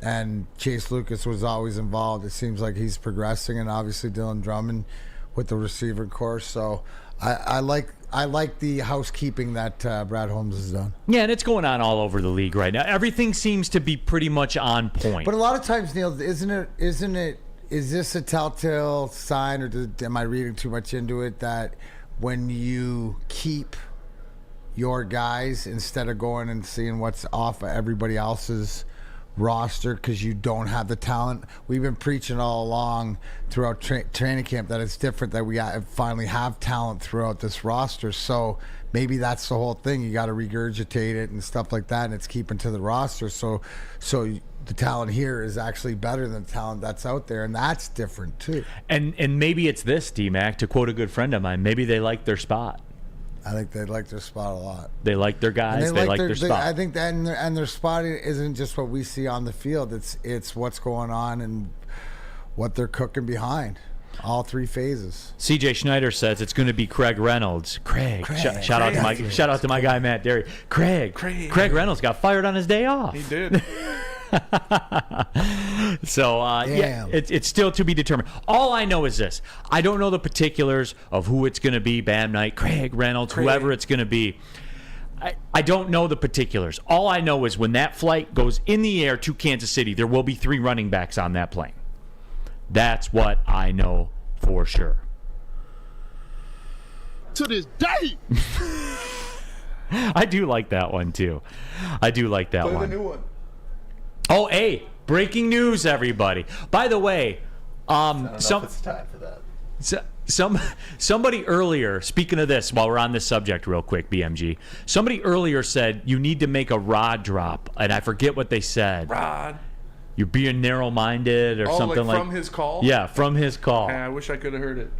and Chase Lucas was always involved. It seems like he's progressing, and obviously Dylan Drummond with the receiver course. So I like the housekeeping that Brad Holmes has done. Yeah, and it's going on all over the league right now. Everything seems to be pretty much on point. But a lot of times, Neal, is this a telltale sign, or am I reading too much into it, that when you keep your guys instead of going and seeing what's off of everybody else's roster because you don't have the talent? We've been preaching all along throughout training camp that it's different, that we finally have talent throughout this roster. So maybe that's the whole thing. You got to regurgitate it and stuff like that, and it's keeping to the roster. So the talent here is actually better than the talent that's out there, and that's different too. And maybe it's this, D-Mac, to quote a good friend of mine, maybe they like their spot. I think they like their spot a lot. They like their guys. They like their spot. I think that, and their spotting isn't just what we see on the field. It's what's going on and what they're cooking behind. All 3 phases. CJ Schneider says it's going to be Craig Reynolds. Shout out to my guy Matt Derry. Craig Reynolds got fired on his day off. He did. So, it's still to be determined. All I know is this. I don't know the particulars of who it's going to be, Bam Knight, Craig Reynolds, whoever it's going to be. I don't know the particulars. All I know is when that flight goes in the air to Kansas City, there will be 3 running backs on that plane. That's what I know for sure. To this day! I do like that one, too. I do like that one. Play the new one. Oh, hey, breaking news, everybody. By the way, it's time for that. Somebody earlier, speaking of this, while we're on this subject real quick, BMG, somebody earlier said you need to make a rod drop, and I forget what they said. Rod. You're being narrow-minded or something like from his call? Yeah, from his call. I wish I could have heard it.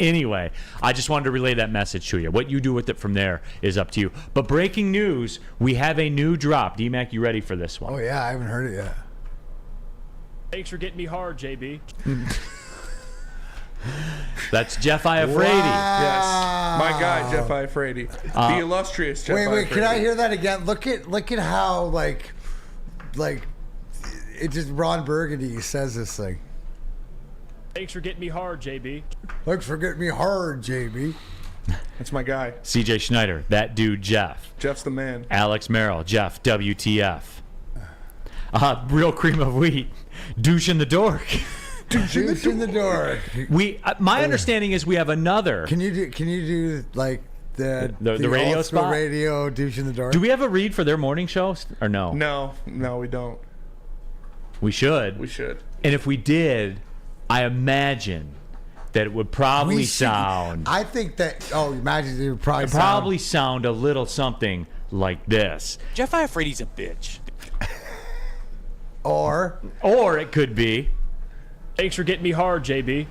Anyway, I just wanted to relay that message to you. What you do with it from there is up to you. But breaking news, we have a new drop. D-Mac, you ready for this one? Oh, yeah, I haven't heard it yet. Thanks for getting me hard, JB. That's Jeff Iafrate. Wow. Yes, my guy Jeff Iafrate, the illustrious Jeff. Wait, Iafrate. can I hear that again? Look at how like it just Ron Burgundy says this thing. Thanks for getting me hard, JB. Thanks for getting me hard, JB. That's my guy. CJ Schneider, that dude Jeff. Jeff's the man. Alex Merrill, Jeff WTF. Real cream of wheat, douche in the dork. Douche in the dork. My understanding is we have another. Can you do like the radio old school spot? radio douche in the dork? Do we have a read for their morning show or no? No, we don't. We should. We should. And if we did, I imagine that it would probably sound. I think that. Oh, imagine it would probably sound a little something like this. Jeff Iafrate's a bitch. Or it could be. Thanks for getting me hard, JB.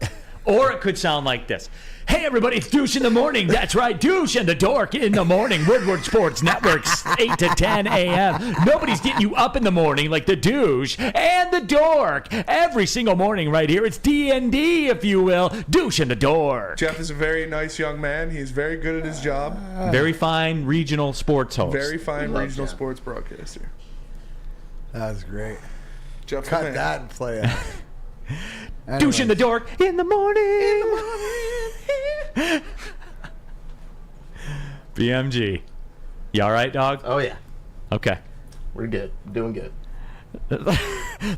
Or it could sound like this. Hey, everybody, it's Douche in the Morning. That's right, Douche and the Dork in the morning. Woodward Sports Networks, 8 to 10 a.m. Nobody's getting you up in the morning like the Douche and the Dork. Every single morning right here. It's D&D, if you will. Douche and the Dork. Jeff is a very nice young man. He's very good at his job. Very fine regional sports host. Very fine regional sports broadcaster. That was great. Jeff, cut that and play it. Douche in the Dork in the morning. BMG. You all right, dog? Oh, yeah. Okay. We're good. Doing good.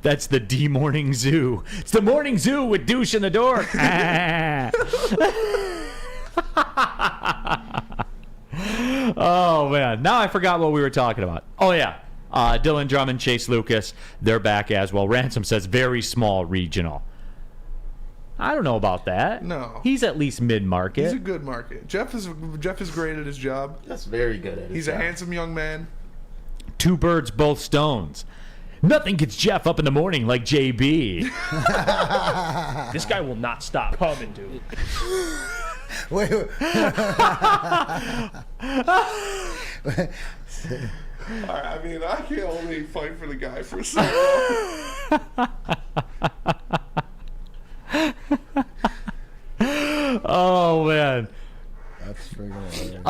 That's the D Morning Zoo. It's the Morning Zoo with Douche in the Dork. Oh, man. Now I forgot what we were talking about. Oh, yeah. Dylan Drummond, Chase Lucas, they're back as well. Ransom says very small regional. I don't know about that. No. He's at least mid-market. He's a good market. Jeff is great at his job. That's very good at his He's job. a handsome young man. Two birds, both stones. Nothing gets Jeff up in the morning like JB. This guy will not stop coming, dude. Wait. I mean, I can only fight for the guy for so long. Oh, man. That's freaking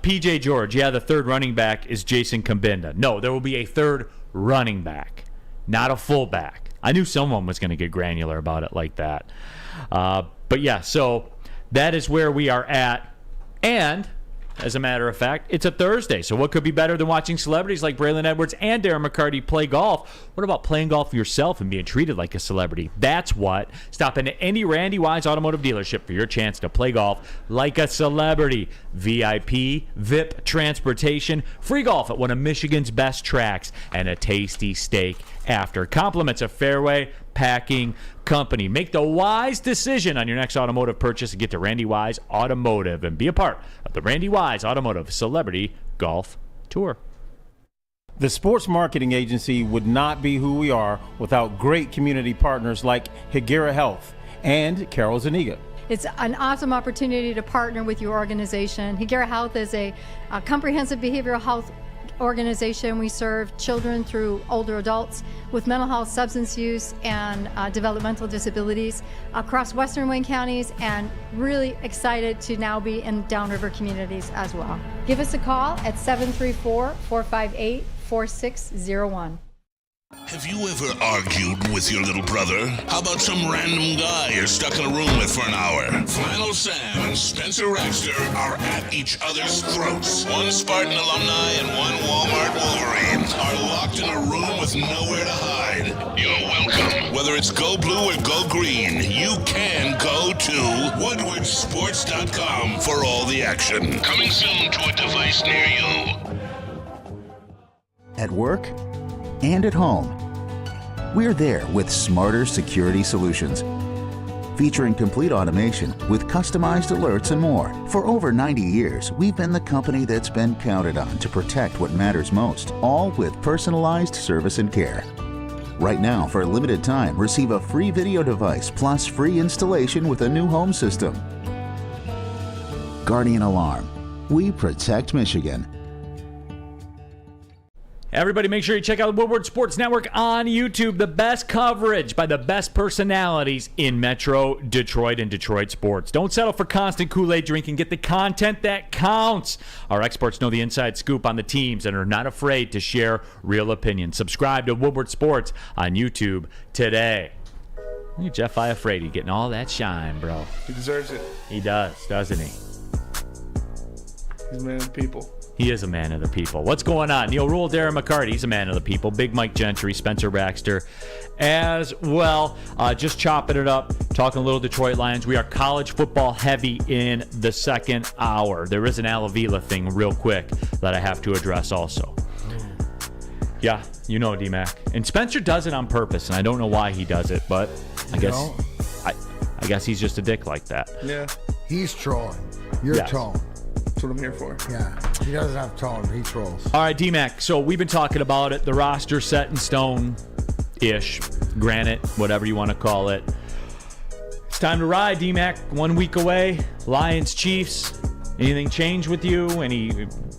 PJ George, yeah, the third running back is Jason Kambinda. No, there will be a third running back, not a fullback. I knew someone was going to get granular about it like that. But yeah, so that is where we are at. And as a matter of fact, it's a Thursday. So what could be better than watching celebrities like Braylon Edwards and Darren McCarty play golf? What about playing golf yourself and being treated like a celebrity? That's what. Stop in at any Randy Wise automotive dealership for your chance to play golf like a celebrity. VIP, VIP transportation, free golf at one of Michigan's best tracks, and a tasty steak after. Compliments of Fairway Packing Company. Make the wise decision on your next automotive purchase and get to Randy Wise Automotive and be a part of the Randy Wise Automotive Celebrity Golf Tour. The Sports Marketing Agency would not be who we are without great community partners like Higuera Health and Carol Zaniga. It's an awesome opportunity to partner with your organization. Higuera Health is a comprehensive behavioral health organization. We serve children through older adults with mental health, substance use, and developmental disabilities across Western Wayne counties, and really excited to now be in downriver communities as well. Give us a call at 734-458-4601. Have you ever argued with your little brother? How about some random guy you're stuck in a room with for an hour? Flannel Sam and Spencer Raxter are at each other's throats. One Spartan alumni and one Walmart Wolverine are locked in a room with nowhere to hide. You're welcome. Whether it's go blue or go green, you can go to woodwardsports.com for all the action. Coming soon to a device near you. At work and at home, we're there with smarter security solutions. Featuring complete automation with customized alerts and more. For over 90 years, we've been the company that's been counted on to protect what matters most, all with personalized service and care. Right now, for a limited time, receive a free video device plus free installation with a new home system. Guardian Alarm. We protect Michigan. Everybody, make sure you check out the Woodward Sports Network on YouTube. The best coverage by the best personalities in Metro Detroit and Detroit sports. Don't settle for constant Kool-Aid drinking. Get the content that counts. Our experts know the inside scoop on the teams and are not afraid to share real opinions. Subscribe to Woodward Sports on YouTube today. Look at Jeff Iafrate getting all that shine, bro. He deserves it. He does, doesn't he? He's a man of the people. He is a man of the people. What's going on? Neal, Ruhl, Darren, McCarty, he's a man of the people. Big Mike Gentry, Spencer Baxter as well. Just chopping it up, talking a little Detroit Lions. We are college football heavy in the second hour. There is an Alavila thing real quick that I have to address also. Yeah, you know D-Mac. And Spencer does it on purpose, and I don't know why he does it, but I guess he's just a dick like that. Yeah. He's trolling. You're tone. That's what I'm here for. Yeah. He doesn't have tone. He trolls. All right, D-Mac. So we've been talking about it. The roster set in stone-ish, granite, whatever you want to call it. It's time to ride, D-Mac. 1 week away. Lions, Chiefs. Anything change with you?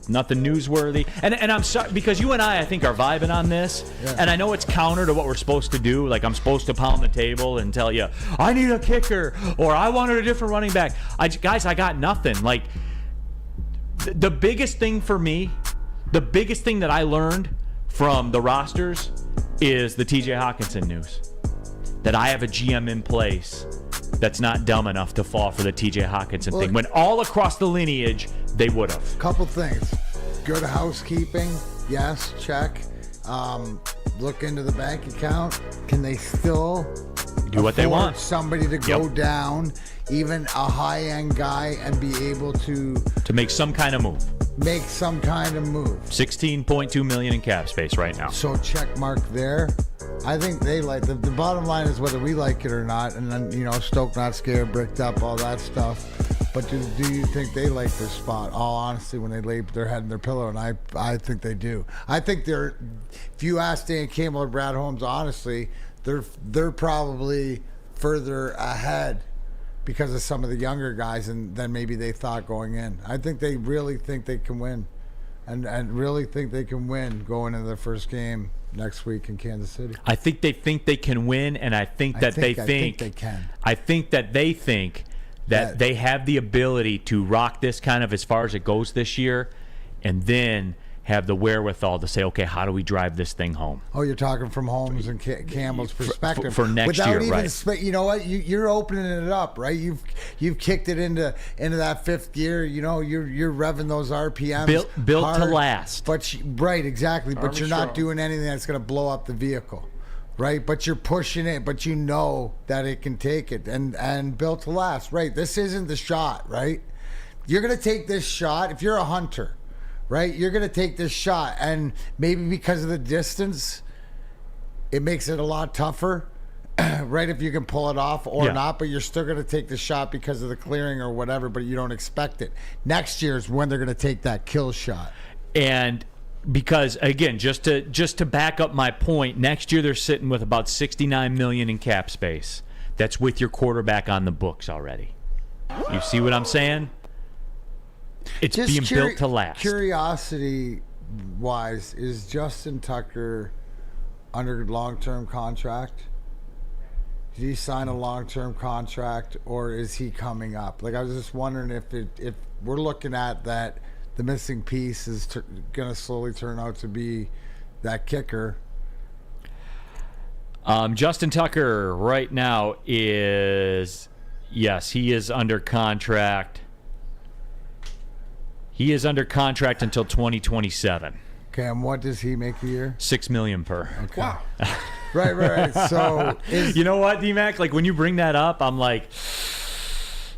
Nothing newsworthy? And I'm sorry, because you and I think, are vibing on this. Yeah. And I know it's counter to what we're supposed to do. Like, I'm supposed to pound the table and tell you, I need a kicker, or I wanted a different running back. Guys, I got nothing. Like, the biggest thing for me, the biggest thing that I learned from the rosters is the TJ Hawkinson news. That I have a GM in place that's not dumb enough to fall for the TJ Hawkinson thing. When all across the lineage, they would have. Couple things. Good housekeeping. Yes, check. Look into the bank account. Can they still do what they want? Somebody to go down, even a high-end guy, and be able to make some kind of move. Make some kind of move. $16.2 million in cap space right now. So check mark there. I think they like the bottom line is whether we like it or not, and then Stoke not scared, bricked up, all that stuff. But do you think they like this spot? All honesty, when they lay their head in their pillow, and I think they do. I think they're. If you ask Dan Campbell or Brad Holmes, honestly, they're probably further ahead because of some of the younger guys than maybe they thought going in. I think they really think they can win, and really think they can win going into their first game next week in Kansas City. I think they can win, and I think they think they can. I think that they think that they have the ability to rock this kind of as far as it goes this year, and then have the wherewithal to say, okay, how do we drive this thing home? Oh, you're talking from Holmes and Campbell's perspective for next year, right? You know what? You're opening it up, right? You've kicked it into that fifth gear. You're revving those RPMs. Built hard, to last. But right, exactly. But you're not doing anything that's going to blow up the vehicle, right? But you're pushing it. But you know that it can take it and built to last, right? This isn't the shot, right? You're going to take this shot if you're a hunter. Right, you're going to take this shot, and maybe because of the distance, it makes it a lot tougher, right, if you can pull it off or not, but you're still going to take the shot because of the clearing or whatever, but you don't expect it. Next year is when they're going to take that kill shot. And because, again, just to back up my point, next year they're sitting with about $69 million in cap space. That's with your quarterback on the books already. You see what I'm saying? It's just being built to last. Curiosity-wise, is Justin Tucker under long-term contract? Did he sign a long-term contract, or is he coming up? Like, I was just wondering if we're looking at that, the missing piece is going to slowly turn out to be that kicker. Justin Tucker right now is, yes, he is under contract. He is under contract until 2027. Okay, and what does he make a year? $6 million per. Okay. Wow. Right. So, you know what, D-Mac? Like, when you bring that up, I'm like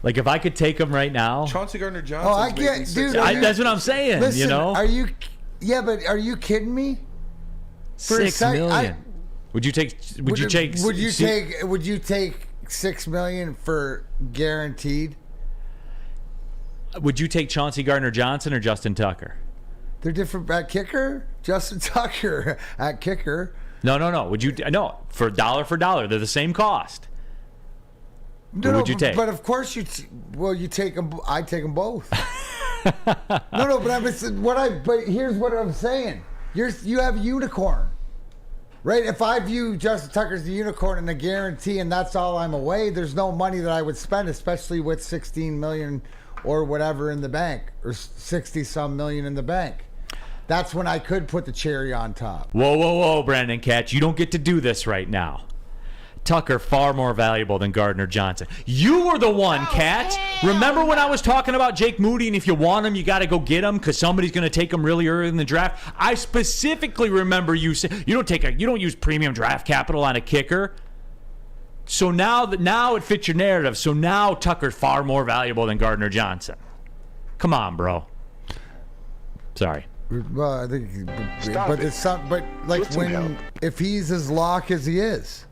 if I could take him right now. Chauncey Gardner-Johnson. Oh, I get, dude. That's what I'm saying. Listen, are you? Yeah, but are you kidding me? $6 million. Would you take $6 million for guaranteed? Would you take Chauncey Gardner-Johnson or Justin Tucker? They're different at kicker. Justin Tucker at kicker. No. Would you? No, for dollar, they're the same cost. Who would you take? But of course you take them. I take them both. No, but here's what I'm saying. You have a unicorn, right? If I view Justin Tucker as a unicorn and a guarantee, and that's all I'm away, there's no money that I would spend, especially with $16 million or whatever in the bank, or 60-some million in the bank. That's when I could put the cherry on top. Whoa, Brandon Katz. You don't get to do this right now. Tucker far more valuable than Gardner Johnson. You were the one, Katz. Remember when I was talking about Jake Moody, and if you want him, you got to go get him because somebody's going to take him really early in the draft? I specifically remember you say you don't use premium draft capital on a kicker. So now it fits your narrative. So now Tucker's far more valuable than Gardner Johnson. Come on, bro. Sorry. Well, I think, but if he's as lock as he is.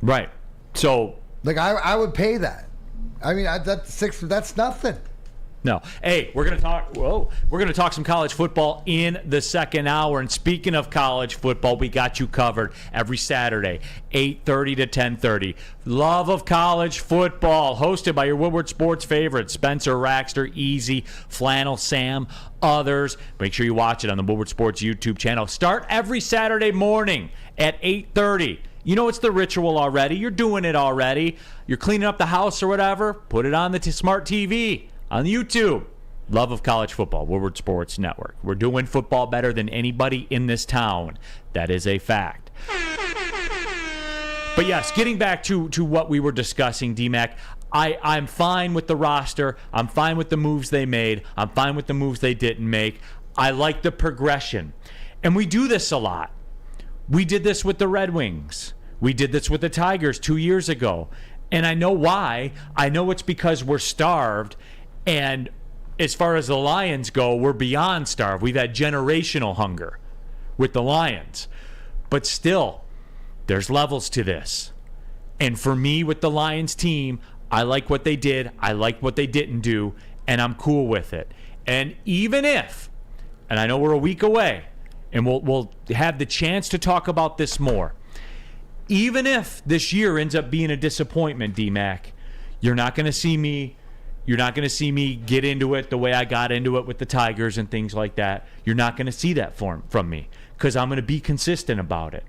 Right. So, I would pay that. I mean, that's nothing. No. Hey, we're gonna talk some college football in the second hour. And speaking of college football, we got you covered every Saturday, 8:30 to 10:30. Love of college football, hosted by your Woodward sports favorites, Spencer Raxter, Easy, Flannel Sam, others. Make sure you watch it on the Woodward Sports YouTube channel. Start every Saturday morning at 8:30. You know it's the ritual already. You're doing it already. You're cleaning up the house or whatever. Put it on the smart TV, on YouTube. Love of college football, Woodward Sports Network. We're doing football better than anybody in this town. That is a fact. But yes, getting back to what we were discussing, D-Mac, I'm fine with the roster. I'm fine with the moves they made. I'm fine with the moves they didn't make. I like the progression. And we do this a lot. We did this with the Red Wings. We did this with the Tigers 2 years ago. And I know why. I know it's because we're starved. And as far as the Lions go, we're beyond starved. We've had generational hunger with the Lions. But still, there's levels to this. And for me, with the Lions team, I like what they did. I like what they didn't do. And I'm cool with it. And even if, and I know we're a week away, and we'll have the chance to talk about this more. Even if this year ends up being a disappointment, D-Mac, you're not going to see me get into it the way I got into it with the Tigers and things like that. You're not going to see that from me because I'm going to be consistent about it.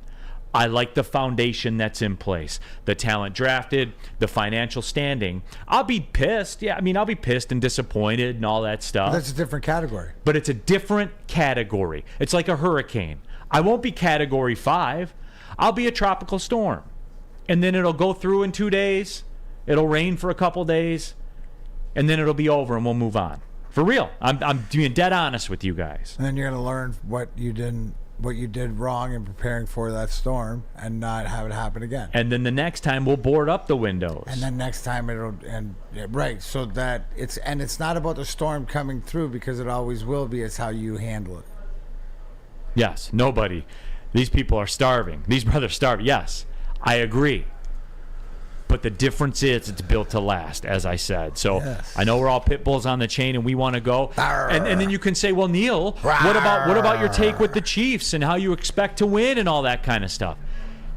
I like the foundation that's in place, the talent drafted, the financial standing. I'll be pissed. Yeah, I mean, I'll be pissed and disappointed and all that stuff. That's a different category. But it's a different category. It's like a hurricane. I won't be category 5. I'll be a tropical storm. And then it'll go through in 2 days. It'll rain for a couple days. And then it'll be over and we'll move on. For real. I'm being dead honest with you guys. And then you're going to learn what you did wrong in preparing for that storm and not have it happen again. And then the next time we'll board up the windows. And then next time right, so that it's not about the storm coming through because it always will be. It's how you handle it. Yes, nobody. These people are starving. These brothers starve. Yes, I agree. But the difference is it's built to last, as I said. So yes. I know we're all pit bulls on the chain and we want to go. And then you can say, well, Neal, what about your take with the Chiefs and how you expect to win and all that kind of stuff?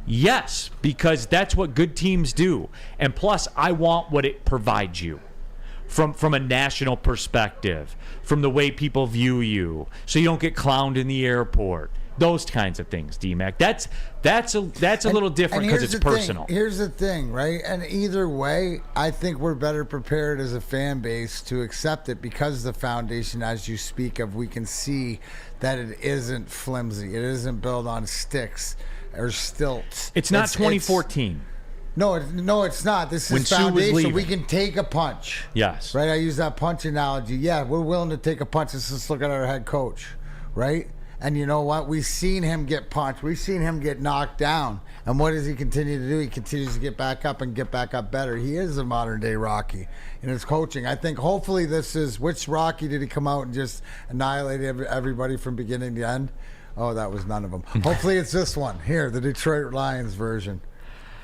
Yes, because that's what good teams do. And plus, I want what it provides you from a national perspective, from the way people view you, so you don't get clowned in the airport. Those kinds of things, D-Mac. That's a little different because it's personal. Here's the thing, right? And either way, I think we're better prepared as a fan base to accept it because the foundation, as you speak of, we can see that it isn't flimsy. It isn't built on sticks or stilts. It's not 2014. No, it's not. This is foundation. We can take a punch. Yes. Right? I use that punch analogy. Yeah, we're willing to take a punch. Let's just look at our head coach, right? And you know what? We've seen him get punched. We've seen him get knocked down. And what does he continue to do? He continues to get back up and get back up better. He is a modern-day Rocky in his coaching. I think hopefully this is, which Rocky did he come out and just annihilate everybody from beginning to end? Oh, that was none of them. Hopefully it's this one. Here, the Detroit Lions version.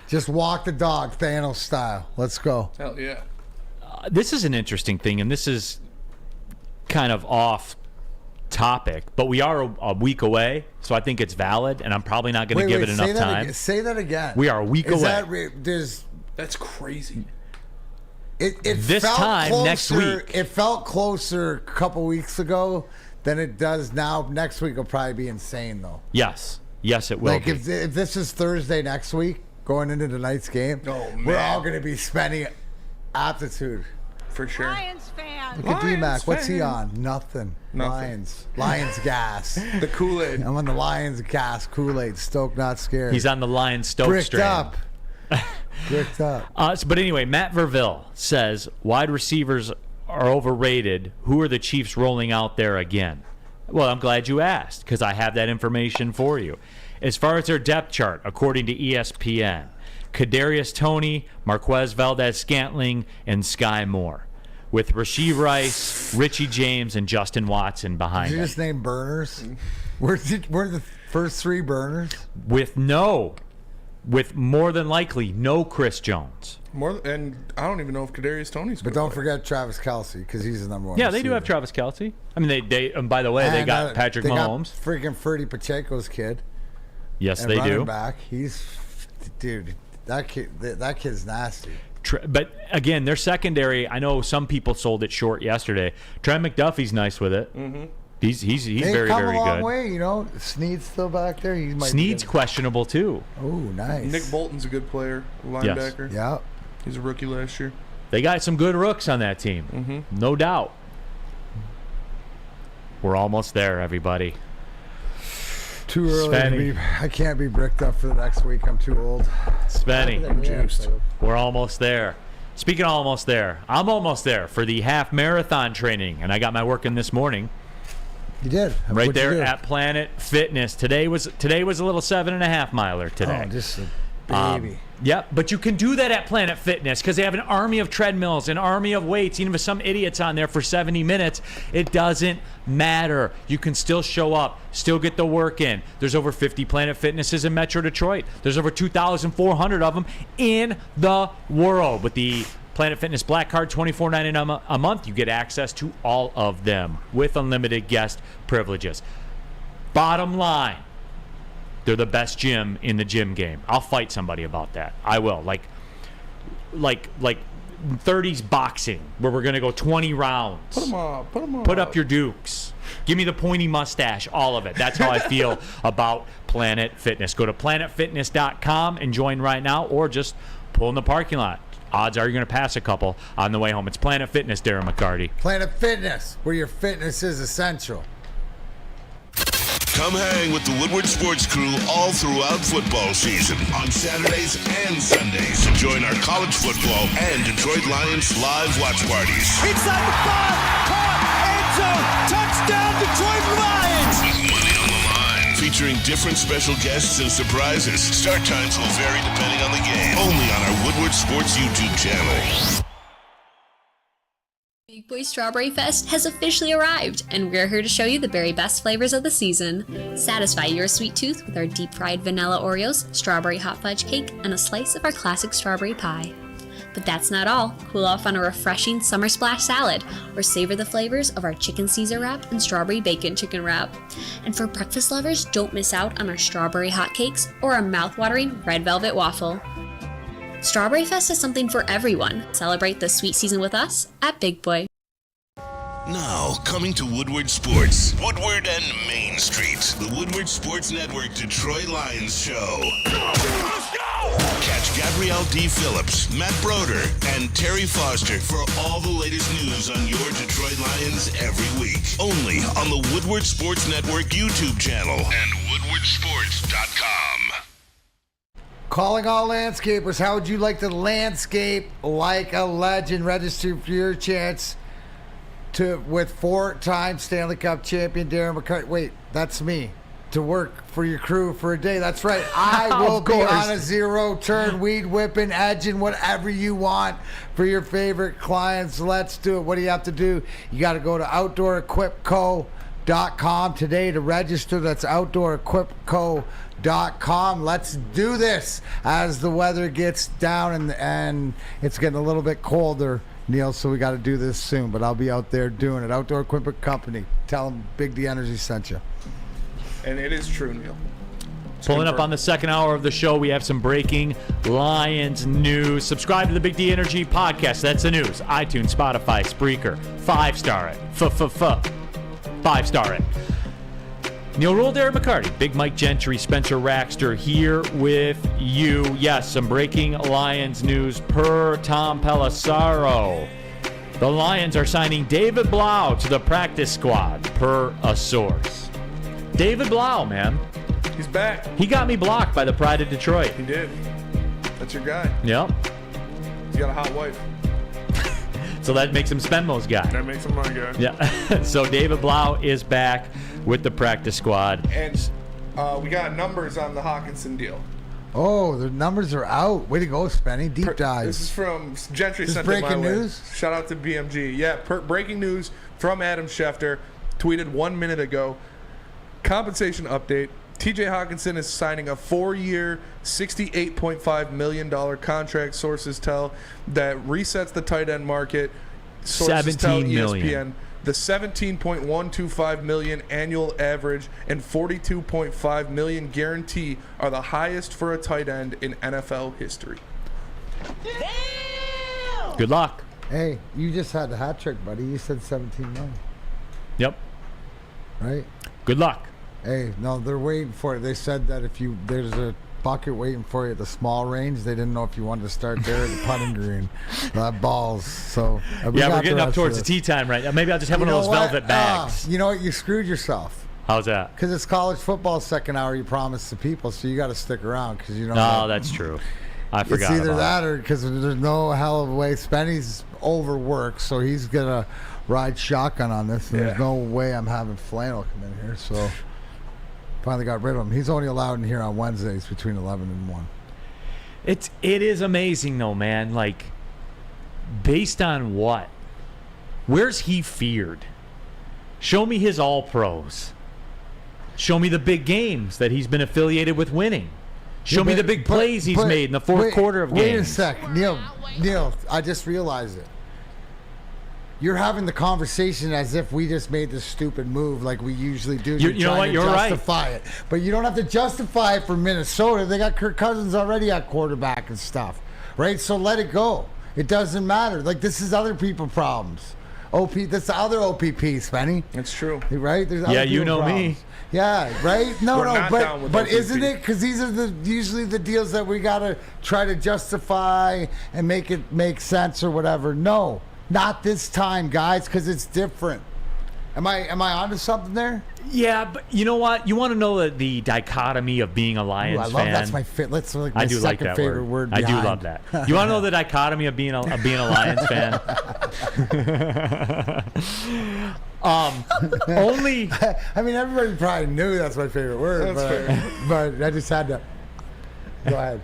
Just walk the dog, Thanos style. Let's go. Hell yeah. This is an interesting thing, and this is kind of off topic, but we are a week away, so I think it's valid, and I'm probably not going to give it enough time. Say that again. We are a week away. That's crazy. It this felt time closer, next week. It felt closer a couple weeks ago than it does now. Next week will probably be insane, though. Yes, it will. Like if this is Thursday next week, going into tonight's game, we're all going to be spending aptitude. For sure. Lions fan. Look at D-Mac. What's he on? Nothing. Lions gas. The Kool-Aid. I'm on the Lions gas Kool-Aid. Stoked, not scared. He's on the Lions Stoke Bricked strain. up. Bricked up. But anyway, Matt Verville says wide receivers are overrated. Who are the Chiefs rolling out there again? Well, I'm glad you asked because I have that information for you. As far as their depth chart, according to ESPN, Kadarius Toney, Marquez Valdez-Scantling, and Sky Moore, with Rashee Rice, Richie James, and Justin Watson behind Did you them. just name burners? Were the first three burners? With more than likely no Chris Jones. And I don't even know if Kadarius Toney's. But don't forget Travis Kelce because he's the number one. Yeah, they do have Travis Kelce. I mean, they and by the way, they got Patrick Mahomes. Got freaking Ferdy Pacheco's kid. Yes, and they running do. Back, dude. That kid's nasty. But again, their secondary. I know some people sold it short yesterday. Trent McDuffie's nice with it. Mm-hmm. He's very, very good. They've come a long way, you know. Snead's still back there. Snead's questionable too. Oh, nice. Nick Bolton's a good player, linebacker. Yes. Yeah. He's a rookie last year. They got some good rooks on that team. Mm-hmm. No doubt. We're almost there, everybody. Too early. I can't be bricked up for the next week. I'm too old. Spenny. I'm juiced. We're almost there. Speaking of almost there, I'm almost there for the half marathon training, and I got my work in this morning. You did. Right there at Planet Fitness. Today was a little 7.5 miler today. Oh, just a baby. Yep, but you can do that at Planet Fitness because they have an army of treadmills, an army of weights, even with some idiots on there for 70 minutes. It doesn't matter. You can still show up, still get the work in. There's over 50 Planet Fitnesses in Metro Detroit. There's over 2,400 of them in the world. With the Planet Fitness Black Card, $24.99 a month, you get access to all of them with unlimited guest privileges. Bottom line, they're the best gym in the gym game. I'll fight somebody about that. I will. Like 30s boxing, where we're going to go 20 rounds. Put them up. Put up your dukes. Give me the pointy mustache, all of it. That's how I feel about Planet Fitness. Go to planetfitness.com and join right now, or just pull in the parking lot. Odds are you're going to pass a couple on the way home. It's Planet Fitness, Darren McCarty. Planet Fitness, where your fitness is essential. Come hang with the Woodward Sports Crew all throughout football season on Saturdays and Sundays. Join our college football and Detroit Lions live watch parties. Inside the 5, caught, end zone, touchdown Detroit Lions! With money on the line, featuring different special guests and surprises. Start times will vary depending on the game. Only on our Woodward Sports YouTube channel. Big Boy Strawberry Fest has officially arrived, and we're here to show you the very best flavors of the season. Satisfy your sweet tooth with our deep-fried vanilla Oreos, strawberry hot fudge cake, and a slice of our classic strawberry pie. But that's not all. Cool off on a refreshing summer splash salad, or savor the flavors of our chicken Caesar wrap and strawberry bacon chicken wrap. And for breakfast lovers, don't miss out on our strawberry hotcakes or our mouth-watering red velvet waffle. Strawberry Fest is something for everyone. Celebrate the sweet season with us at Big Boy. Now, coming to Woodward Sports, Woodward and Main Street, the Woodward Sports Network Detroit Lions show. Let's go! Catch Gabrielle D. Phillips, Matt Broder, and Terry Foster for all the latest news on your Detroit Lions every week. Only on the Woodward Sports Network YouTube channel and woodwardsports.com. Calling all landscapers, how would you like to landscape like a legend? Register for your chance with 4-time Stanley Cup champion Darren McCarty. Wait, that's me. To work for your crew for a day. That's right. I will be on a zero-turn, weed whipping, edging, whatever you want for your favorite clients. Let's do it. What do you have to do? You got to go to OutdoorEquipCo.com today to register. That's OutdoorEquipCo.com. Let's do this as the weather gets down and it's getting a little bit colder, Neal, so we got to do this soon, but I'll be out there doing it. Outdoor Equipment Company. Tell him Big D Energy sent you. And it is true, Neal. Pulling up on the second hour of the show, we have some breaking Lions news. Subscribe to the Big D Energy podcast. That's the news. iTunes, Spotify, Spreaker. 5-star it. 5-star it. Neal Ruhl, Darren McCarty, Big Mike Gentry, Spencer Raxter here with you. Yes, some breaking Lions news per Tom Pelissero. The Lions are signing David Blau to the practice squad per a source. David Blau, man. He's back. He got me blocked by the Pride of Detroit. He did. That's your guy. Yep. He's got a hot wife. So that makes him Spenmo's guy. That makes him my guy. Yeah. So David Blau is back with the practice squad. And we got numbers on the Hawkinson deal. Oh, the numbers are out. Way to go, Spenny. Deep dive. This is from Gentry. This sent it my breaking way. news? Shout out to BMG. Yeah, breaking news from Adam Schefter. Tweeted 1 minute ago. Compensation update. TJ Hawkinson is signing a 4-year, $68.5 million contract, sources tell, that resets the tight end market. Sources tell ESPN. The $17.125 million annual average and $42.5 million guarantee are the highest for a tight end in NFL history. Damn! Good luck. Hey, you just had the hat trick, buddy. You said 17 million. Yep. Right? Good luck. Hey, no, they're waiting for it. They said that if there's a bucket waiting for you at the small range, they didn't know if you wanted to start there at the putting green. Balls. So we're getting up towards the tee time right now. Maybe I'll just have one of those velvet bags. You know what? You screwed yourself. How's that? Because it's college football second hour. You promised the people, so you got to stick around because you know. Oh, that's true. I forgot. It's either that or because there's no hell of a way. Spenny's overworked, so he's gonna ride shotgun on this. And there's no way I'm having Flannel come in here. So. Finally got rid of him. He's only allowed in here on Wednesdays between 11 and 1. It is amazing though, man. Like, based on what? Where's he feared? Show me his all pros. Show me the big games that he's been affiliated with winning. Show me the big plays he's made in the fourth quarter of games. Wait a sec, Neal, I just realized it. You're having the conversation as if we just made this stupid move like we usually do. You know what? You're right. Justify it. But you don't have to justify it for Minnesota. They got Kirk Cousins already at quarterback and stuff, right? So let it go. It doesn't matter. Like, this is other people problems. That's the other OPP, Spenny. It's true. Right? There's other you know problems. me. Yeah, right? No, but OPP. isn't it? Because these are usually the deals that we got to try to justify and make it make sense or whatever. No. Not this time, guys, because it's different. Am I onto something there? Yeah, but you know what? You want to know the dichotomy of being a Lions fan? I love that's my second favorite word. I do love that. You want to know the dichotomy of being a Lions fan? Only. I mean, everybody probably knew that's my favorite word. But I just had to. Go ahead.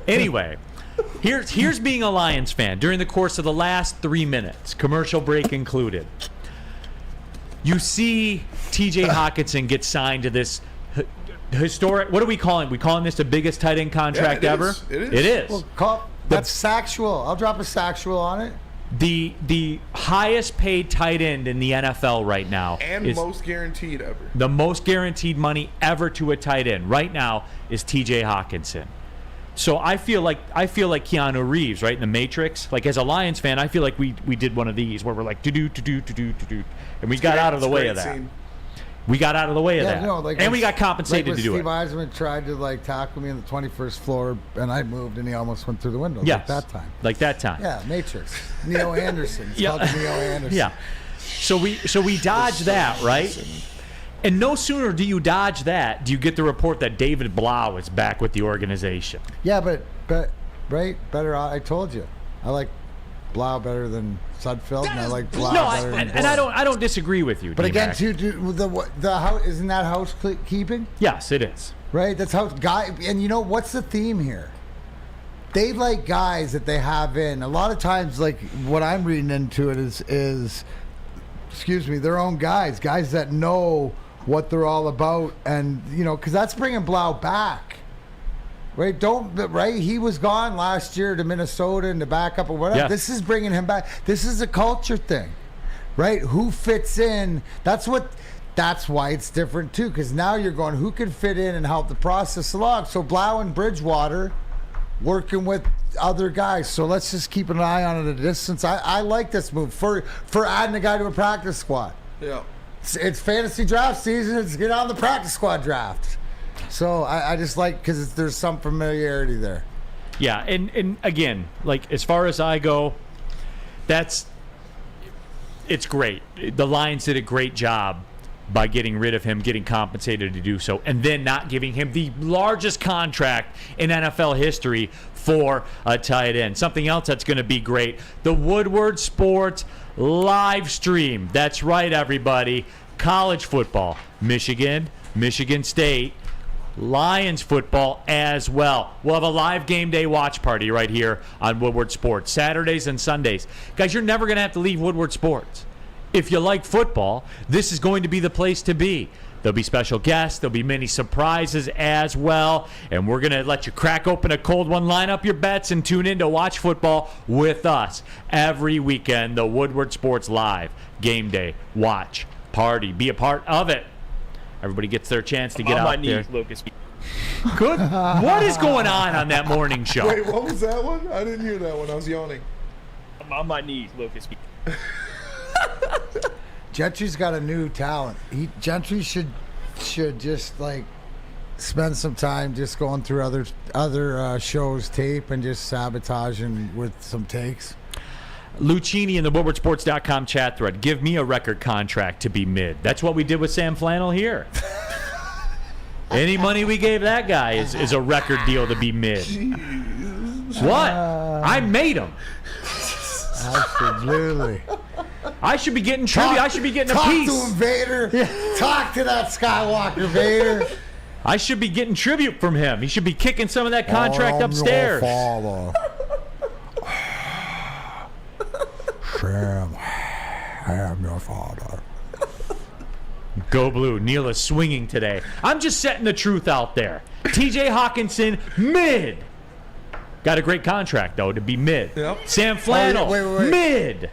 Anyway. Here's being a Lions fan during the course of the last 3 minutes, commercial break included. You see TJ Hawkinson get signed to this historic, what are we calling? We calling this the biggest tight end contract ever? It is. Well, that's factual. I'll drop a factual on it. The highest paid tight end in the NFL right now. And most guaranteed ever. The most guaranteed money ever to a tight end right now is TJ Hawkinson. So I feel like Keanu Reeves, right, in The Matrix. Like, as a Lions fan, I feel like we did one of these where we're like, do, and we got out of the way of that. We got out of the way of that. And we got compensated to do it. Steve Eisman tried to, tackle me on the 21st floor, and I moved, and he almost went through the window. Yes. Like that time. Yeah, Matrix. Neil Anderson. It's called Neil Anderson. Yeah. So we dodged that, right? And no sooner do you dodge that, do you get the report that David Blau is back with the organization. Yeah, but right? Better. I told you, I like Blau better than Sudfeld, and I like Blau better than and I don't disagree with you. But D-Mac. again, the house isn't that housekeeping? Yes, it is. Right. That's how and you know what's the theme here? They like guys that they have in. A lot of times, like what I'm reading into it is their own guys that know what they're all about, and because that's bringing Blau back, right? He was gone last year to Minnesota and to back up or whatever. Yeah. This is bringing him back. This is a culture thing. right? Who fits in? That's why it's different too, because now you're going, who can fit in and help the process along? So Blau and Bridgewater working with other guys. So let's just keep an eye on it at a distance. I like this move for adding a guy to a practice squad. Yeah. It's fantasy draft season. It's get on the practice squad draft. So I just like, because there's some familiarity there. Yeah, and again, like as far as I go, it's great. The Lions did a great job by getting rid of him, getting compensated to do so, and then not giving him the largest contract in NFL history for a tight end. Something else that's going to be great, the Woodward Sports live stream. That's right, everybody. College football, Michigan, Michigan State, Lions football as well. We'll have a live game day watch party right here on Woodward Sports, Saturdays and Sundays. Guys, you're never going to have to leave Woodward Sports. If you like football, this is going to be the place to be. There'll be special guests. There'll be many surprises as well. And we're going to let you crack open a cold one, line up your bets, and tune in to watch football with us every weekend. The Woodward Sports Live game day watch party. Be a part of it. Everybody gets their chance to get out there. Lucas. Good. What is going on that morning show? Wait, what was that one? I didn't hear that one. I was yawning. I'm on my knees, Lucas. Gentry's got a new talent. Gentry should just like spend some time just going through other shows tape and just sabotaging with some takes. Lucchini in the WoodwardSports.com chat thread. Give me a record contract to be mid. That's what we did with Sam Flannel here. Any money we gave that guy is a record deal to be mid. Jeez. What? I made him. Absolutely. I should be getting tribute. I should be getting a piece. Talk to him, Vader. Talk to that Skywalker, Vader. I should be getting tribute from him. He should be kicking some of that contract upstairs. Sam, I am your father. Go Blue. Neal is swinging today. I'm just setting the truth out there. TJ Hawkinson, mid. Got a great contract, though, to be mid. Yep. Sam Flannel, wait. mid.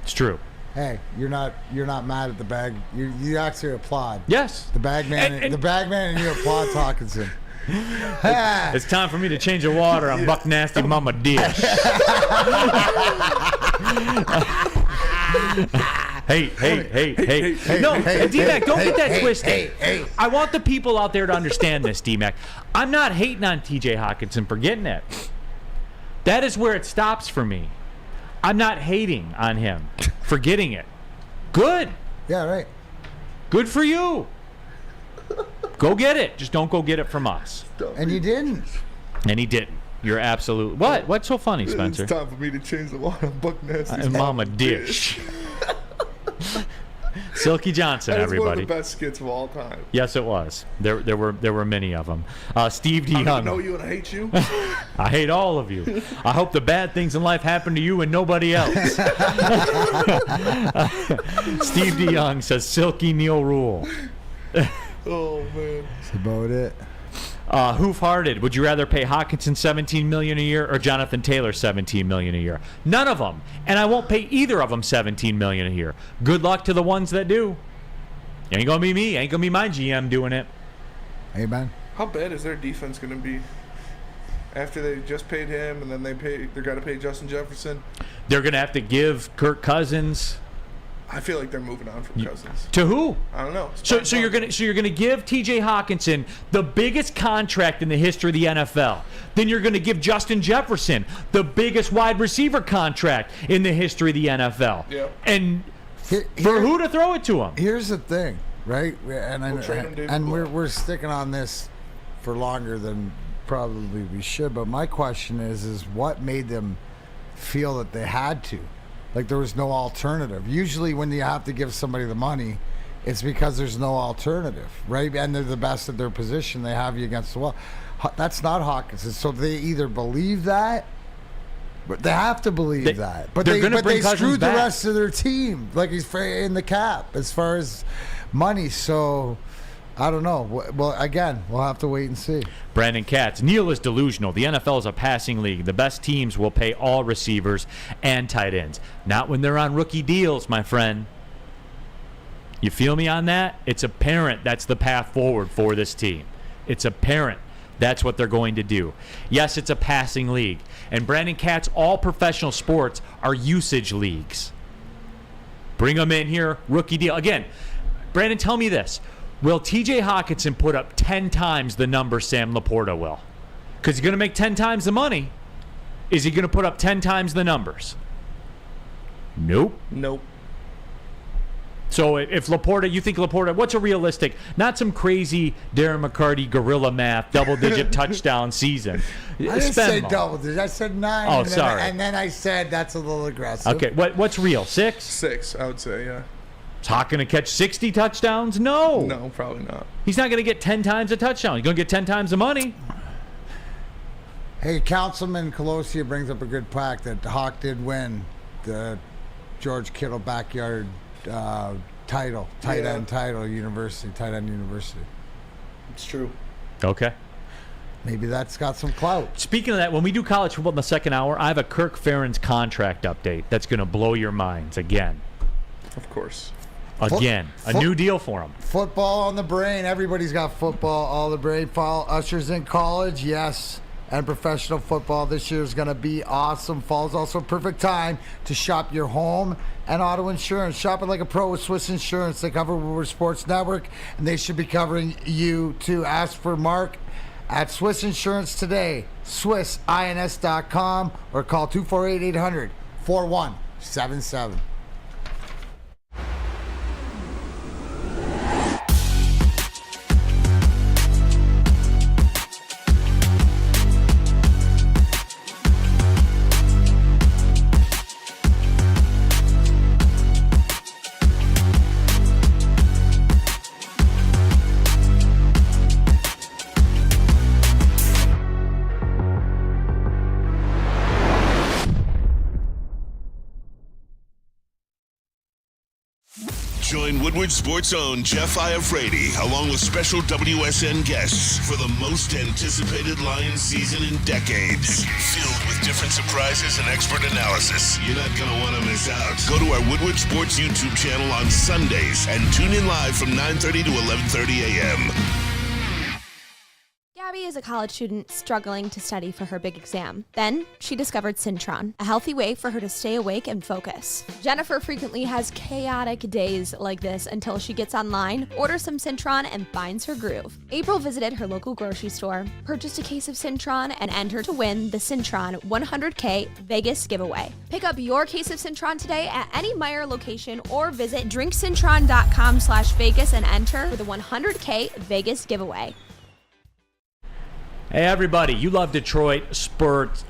It's true. Hey, you're not mad at the bag. You actually applaud. Yes. The bag man, the bag man, and you applaud Hawkinson. It's time for me to change the water on Buck Nasty Mama Dish. Hey. No, D-Mac, don't get that twisted. I want the people out there to understand this, D-Mac. I'm not hating on TJ Hawkinson for getting it. That is where it stops for me. I'm not hating on him for getting it. Good. Yeah, right. Good for you. Go get it. Just don't go get it from us. And you didn't. And he didn't. You're absolutely... What? What's so funny, Spencer? It's time for me to change the water on Buck Nasty's and Mama Dish. Silky Johnson, that everybody. One of the best skits of all time. Yes, it was. There were many of them. Steve DeYoung. I know you and I hate you. I hate all of you. I hope the bad things in life happen to you and nobody else. Steve DeYoung says Silky Neal Ruhl. Oh man, that's about it. Hoof-hearted. Would you rather pay Hawkinson $17 million a year or Jonathan Taylor $17 million a year? None of them, and I won't pay either of them $17 million a year. Good luck to the ones that do. Ain't gonna be me. Ain't gonna be my GM doing it. Hey man, how bad is their defense gonna be after they just paid him and then they're gonna pay Justin Jefferson? They're gonna have to give Kirk Cousins. I feel like they're moving on from Cousins. To who? I don't know. So you're gonna give T.J. Hawkinson the biggest contract in the history of the NFL. Then you're gonna give Justin Jefferson the biggest wide receiver contract in the history of the NFL. Yep. And for who to throw it to him? Here's the thing, right? And we're sticking on this for longer than probably we should. But my question is what made them feel that they had to? Like there was no alternative. Usually when you have to give somebody the money, it's because there's no alternative, right? And they're the best at their position. They have you against the wall. That's not Hawkinson. So they either believe that, but they have to believe that. But they screwed the rest of their team. Like he's in the cap as far as money. So I don't know. Well, again, we'll have to wait and see. Brandon Katz. Neal is delusional. The NFL is a passing league. The best teams will pay all receivers and tight ends. Not when they're on rookie deals, my friend. You feel me on that? It's apparent that's the path forward for this team. It's apparent that's what they're going to do. Yes, it's a passing league. And Brandon Katz, all professional sports are usage leagues. Bring them in here, rookie deal. Again, Brandon, tell me this. Will TJ Hawkinson put up 10 times the number Sam Laporta will? Because he's going to make 10 times the money. Is he going to put up 10 times the numbers? Nope. So if Laporta, you think Laporta, what's a realistic, not some crazy Darren McCarty gorilla math, double-digit touchdown season. I didn't say double digits. I said 9. Oh, sorry. And then I said that's a little aggressive. Okay, what's real, 6? 6, I would say, yeah. Is Hawk going to catch 60 touchdowns? No, probably not. He's not going to get 10 times a touchdown. He's going to get 10 times the money. Hey, Councilman Colosia brings up a good fact that Hawk did win the George Kittle backyard tight end university. It's true. Okay. Maybe that's got some clout. Speaking of that, when we do college football in the second hour, I have a Kirk Ferentz contract update that's going to blow your minds again. Of course. Again, a new deal for him. Football on the brain. Everybody's got football all the brain. Fall Ushers in college, yes. And professional football this year is going to be awesome. Fall's also a perfect time to shop your home and auto insurance. Shop it like a pro with Swiss Insurance. They cover Woodward Sports Network, and they should be covering you too. Ask for Mark at Swiss Insurance today. SwissINS.com or call 248-800-4177. Join Woodward Sports' own Jeff Iafrate, along with special WSN guests for the most anticipated Lions season in decades. Filled with different surprises and expert analysis. You're not going to want to miss out. Go to our Woodward Sports YouTube channel on Sundays and tune in live from 9:30 to 11:30 a.m. Gabby is a college student struggling to study for her big exam. Then she discovered Syntron, a healthy way for her to stay awake and focus. Jennifer frequently has chaotic days like this until she gets online, orders some Syntron, and finds her groove. April visited her local grocery store, purchased a case of Syntron, and entered to win the Syntron 100K Vegas giveaway. Pick up your case of Syntron today at any Meijer location or visit drinksyntron.com/Vegas and enter for the 100K Vegas giveaway. Hey everybody, you love Detroit sports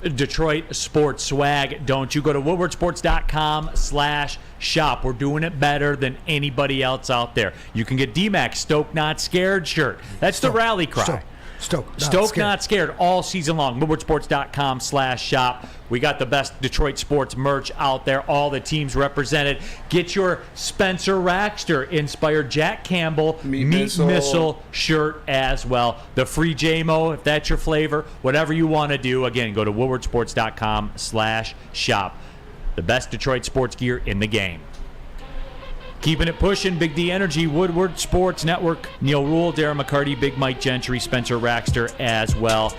swag, don't you? Go to woodwardsports.com/shop. We're doing it better than anybody else out there. You can get D-Mac Stoke Not Scared shirt. That's the rally cry. Stoke Not Scared all season long. woodwardsports.com/shop. We got the best Detroit sports merch out there. All the teams represented. Get your Spencer Raxter inspired Jack Campbell Meat Missile shirt as well. The free JMO, if that's your flavor, whatever you want to do. Again, go to woodwardsports.com/shop. The best Detroit sports gear in the game. Keeping it pushing, Big D Energy, Woodward Sports Network, Neal Ruhl, Darren McCarty, Big Mike Gentry, Spencer Raxter as well.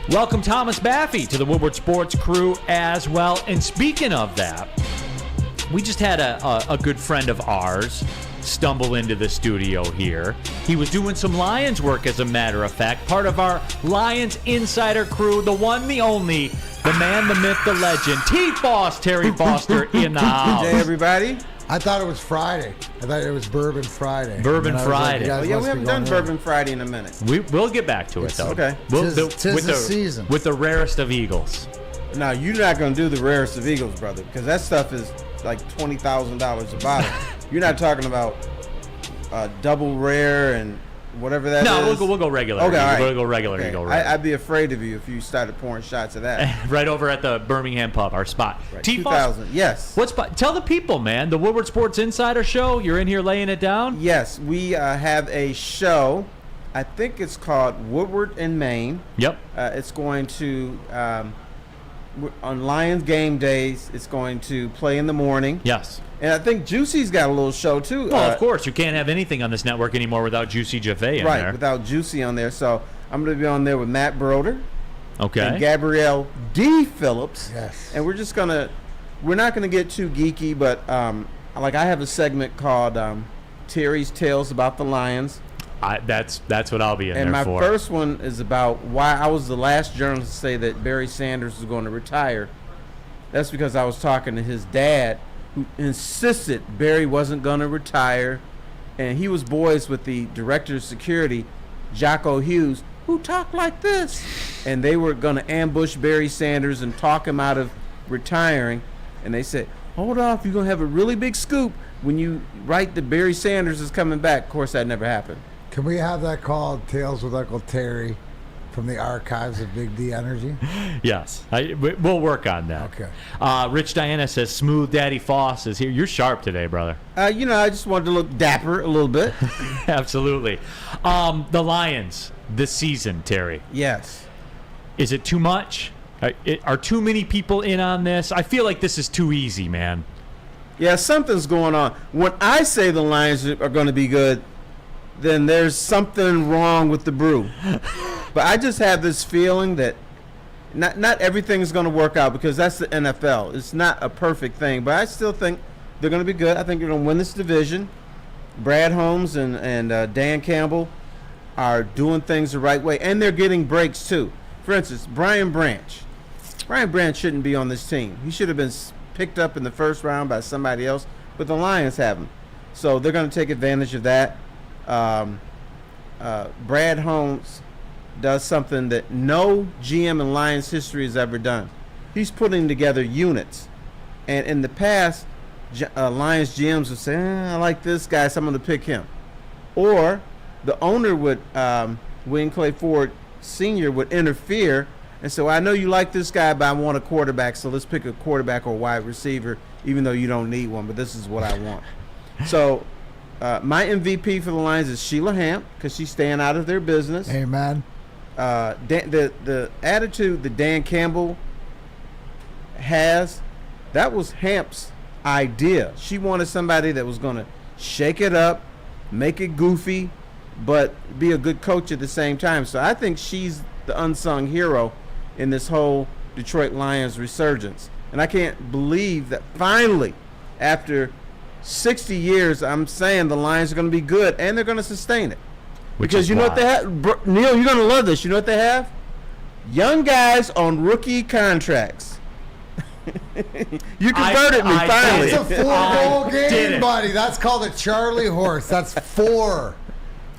Welcome Thomas Baffey to the Woodward Sports crew as well. And speaking of that, we just had a good friend of ours stumble into the studio here. He was doing some Lions work, as a matter of fact, part of our Lions Insider crew, the one, the only, the man, the myth, the legend, T-Boss Terry Foster in the house. Hey, everybody. I thought it was Friday. I thought it was Bourbon Friday. Bourbon Friday. Like, we haven't done Bourbon Friday in a minute. We'll get back to it, though. Okay. Tis the season. With the rarest of Eagles. No, you're not going to do the rarest of Eagles, brother, because that stuff is like $20,000 a bottle. You're not talking about double rare and whatever that is. No, we'll go regular. Okay, all right. We'll go regular. Okay. You go regular. I'd be afraid of you if you started pouring shots of that. Right over at the Birmingham pub, our spot. Right. T-Foss, 2000, yes. What spot? Tell the people, man. The Woodward Sports Insider Show. You're in here laying it down? Yes, we have a show. I think it's called Woodward in Maine. Yep. It's going to, on Lions game days, it's going to play in the morning. Yes. And I think Juicy's got a little show, too. Well, of course. You can't have anything on this network anymore without Juicy Jaffe in there. Right, without Juicy on there. So I'm going to be on there with Matt Broder. Okay. And Gabrielle D. Phillips. Yes. And we're not going to get too geeky, but I have a segment called Terry's Tales About the Lions. That's what I'll be in and there my for. first one is about why I was the last journalist to say that Barry Sanders was going to retire. That's because I was talking to his dad, who insisted Barry wasn't going to retire, and he was boys with the director of security, Jocko Hughes, who talked like this, and they were going to ambush Barry Sanders and talk him out of retiring, and they said, hold off, you're going to have a really big scoop when you write that Barry Sanders is coming back. Of course, that never happened. Can we have that called Tales with Uncle Terry from the archives of Big D Energy? Yes. We'll work on that. Okay. Rich Diana says, Smooth Daddy Foss is here. You're sharp today, brother. I just wanted to look dapper a little bit. Absolutely. The Lions this season, Terry. Yes. Is it too much? Are too many people in on this? I feel like this is too easy, man. Yeah, something's going on. When I say the Lions are going to be good, then there's something wrong with the brew. But I just have this feeling that not everything is going to work out, because that's the NFL. It's not a perfect thing, but I still think they're going to be good. I think they're going to win this division. Brad Holmes and Dan Campbell are doing things the right way, and they're getting breaks too. For instance, Brian Branch. Brian Branch shouldn't be on this team. He should have been picked up in the first round by somebody else, but the Lions have him. So they're going to take advantage of that. Brad Holmes does something that no GM in Lions history has ever done. He's putting together units. And in the past, Lions GMs would say, I like this guy, so I'm going to pick him. Or the owner would, William Clay Ford Sr. would interfere and say, well, I know you like this guy, but I want a quarterback, so let's pick a quarterback or wide receiver, even though you don't need one, but this is what I want. So my MVP for the Lions is Sheila Hamp, because she's staying out of their business. Amen. The attitude that Dan Campbell has, that was Hamp's idea. She wanted somebody that was going to shake it up, make it goofy, but be a good coach at the same time. So I think she's the unsung hero in this whole Detroit Lions resurgence. And I can't believe that finally, after 60 years, I'm saying the Lions are going to be good, and they're going to sustain it. Because you know what they have? Neal, you're going to love this. You know what they have? Young guys on rookie contracts. You converted me finally. It's a 4-goal game, buddy. That's called a Charlie horse. That's 4.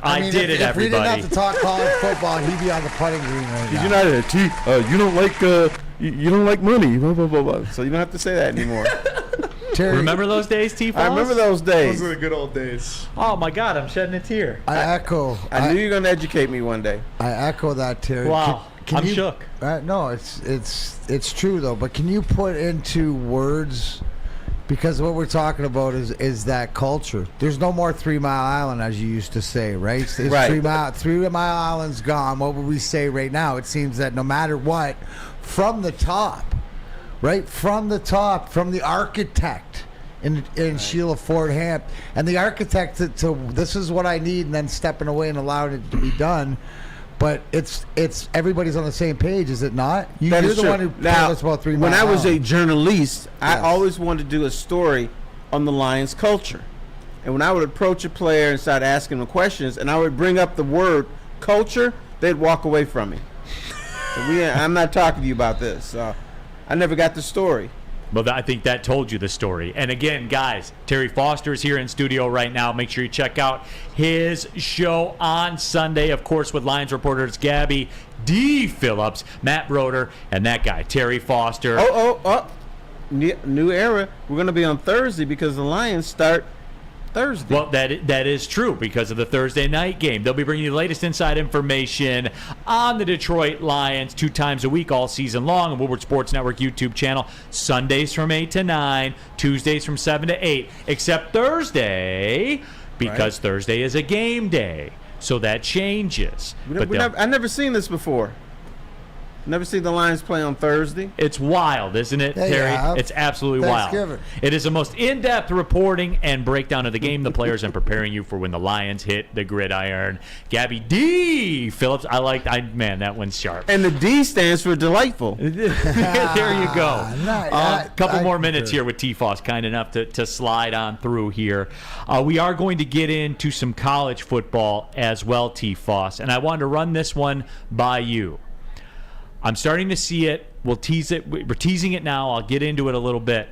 I mean, did it, if everybody. we didn't have to talk college football, he'd be on the putting green right now. You're not a T. You don't like you don't like money. Blah, blah, blah, blah. So you don't have to say that anymore. Terry, remember those days, T-Foss? I remember those days. Those are the good old days. Oh my God, I'm shedding a tear. I knew you were going to educate me one day. I echo that, Terry. Wow, I'm you, shook. No, it's true though. But can you put into words? Because what we're talking about is that culture. There's no more 3 Mile Island, as you used to say, right? It's right. 3 Mile Island's gone. What would we say right now? It seems that no matter what, from the top, right? From the top, from the architect in right. Sheila Ford Hamp, and the architect to this is what I need, and then stepping away and allowing it to be done. But it's everybody's on the same page, is it not? You're the one who told us about 3 Mile When I was Island. a journalist, Yes. I always wanted to do a story on the Lions culture. And when I would approach a player and start asking them questions, and I would bring up the word culture, they'd walk away from me. So I'm not talking to you about this. I never got the story. Well, I think that told you the story. And again, guys, Terry Foster is here in studio right now. Make sure you check out his show on Sunday, of course, with Lions reporters Gabby D. Phillips, Matt Broder, and that guy, Terry Foster. New era. We're going to be on Thursday because the Lions start Thursday. Well, that is true because of the Thursday night game. They'll be bringing you the latest inside information on the Detroit Lions 2 times a week all season long on Woodward Sports Network YouTube channel. Sundays from 8 to 9, Tuesdays from 7 to 8, except Thursday because Thursday is a game day. So that changes. I've never seen this before. Never seen the Lions play on Thursday. It's wild, isn't it, Terry? It's absolutely wild. It is the most in-depth reporting and breakdown of the game, the players, and preparing you for when the Lions hit the gridiron. Gabby D. Phillips, man, that one's sharp. And the D stands for delightful. There you go. A couple more minutes here with T-Foss, kind enough to slide on through here. We are going to get into some college football as well, T-Foss, and I wanted to run this one by you. I'm starting to see it. We're teasing it now. I'll get into it a little bit.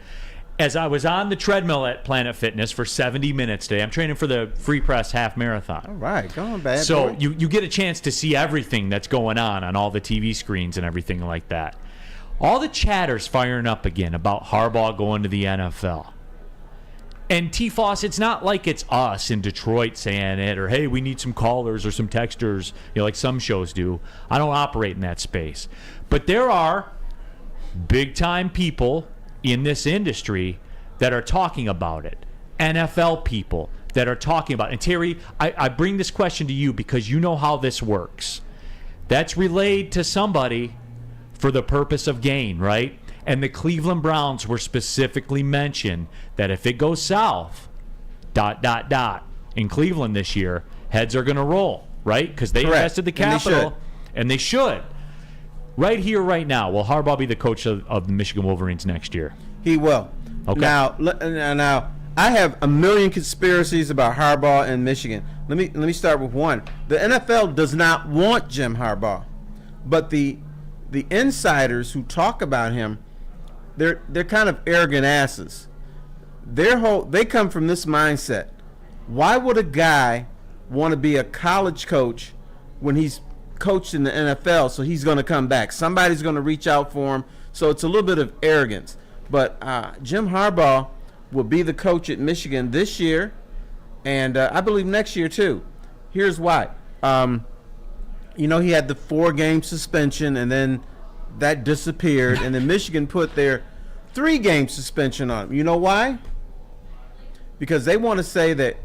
As I was on the treadmill at Planet Fitness for 70 minutes today, I'm training for the Free Press Half Marathon. All right, go on, bad So boy. you get a chance to see everything that's going on all the TV screens and everything like that. All the chatter's firing up again about Harbaugh going to the NFL. And T-Foss, it's not like it's us in Detroit saying it, or hey, we need some callers or some texters, like some shows do. I don't operate in that space. But there are big-time people in this industry that are talking about it. NFL people that are talking about it. And Terry, I bring this question to you because you know how this works. That's relayed to somebody for the purpose of gain, right? And the Cleveland Browns were specifically mentioned that if it goes south, ... in Cleveland this year, heads are going to roll, right? Because they invested the capital, and they should. Right here, right now, will Harbaugh be the coach of the Michigan Wolverines next year? He will. Okay. Now, I have a million conspiracies about Harbaugh and Michigan. Let me start with one. The NFL does not want Jim Harbaugh, but the insiders who talk about him, they're kind of arrogant asses. They come from this mindset. Why would a guy want to be a college coach when he's coached in the NFL? So he's going to come back. Somebody's going to reach out for him. So it's a little bit of arrogance. But Jim Harbaugh will be the coach at Michigan this year, and I believe next year too. Here's why. He had the 4-game suspension, and then that disappeared, and then Michigan put their 3-game suspension on him. You know why? Because they want to say that,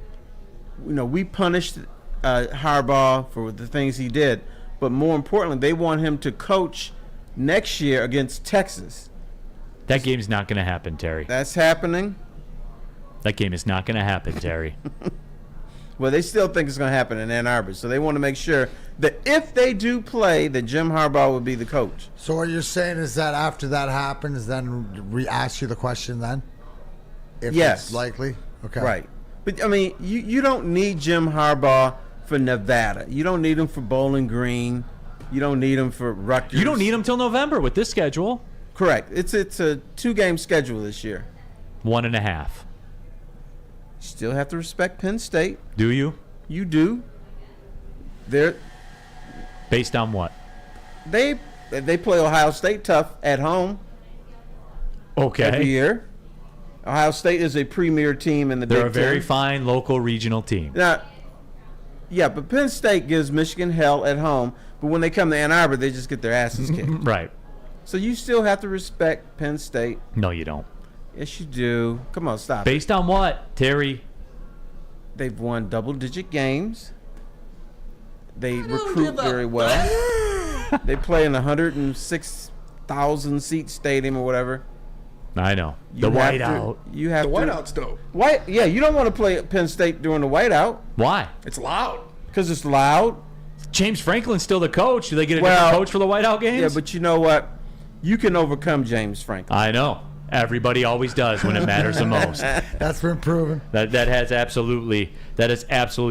we punished Harbaugh for the things he did, but more importantly, they want him to coach next year against Texas. That game's not going to happen, Terry. That's happening? That game is not going to happen, Terry. Well, they still think it's going to happen in Ann Arbor, so they want to make sure that if they do play, that Jim Harbaugh will be the coach. So what you're saying is that after that happens, then we ask you the question then? If it's likely? Okay. Right. But, I mean, you don't need Jim Harbaugh for Nevada. You don't need him for Bowling Green. You don't need him for Rutgers. You don't need him till November with this schedule. Correct. It's a 2-game schedule this year. 1.5. Still have to respect Penn State. Do you? You do. They're based on what? They play Ohio State tough at home. Okay. Every year. Ohio State is a premier team in the Big Ten. They're a very fine local regional team. Now, yeah, but Penn State gives Michigan hell at home, but when they come to Ann Arbor, they just get their asses kicked. Right. So you still have to respect Penn State. No, you don't. Yes, you do. Come on, stop. Based on what, Terry? They've won double-digit games. They recruit very well. They play in a 106,000-seat stadium or whatever. I know. The whiteout. You have the whiteout's dope. Yeah, you don't want to play at Penn State during the whiteout. Why? It's loud. Because it's loud. James Franklin's still the coach. Do they get a different coach for the whiteout games? Yeah, but you know what? You can overcome James Franklin. I know. Everybody always does when it matters the most. That's been proven. That has absolutely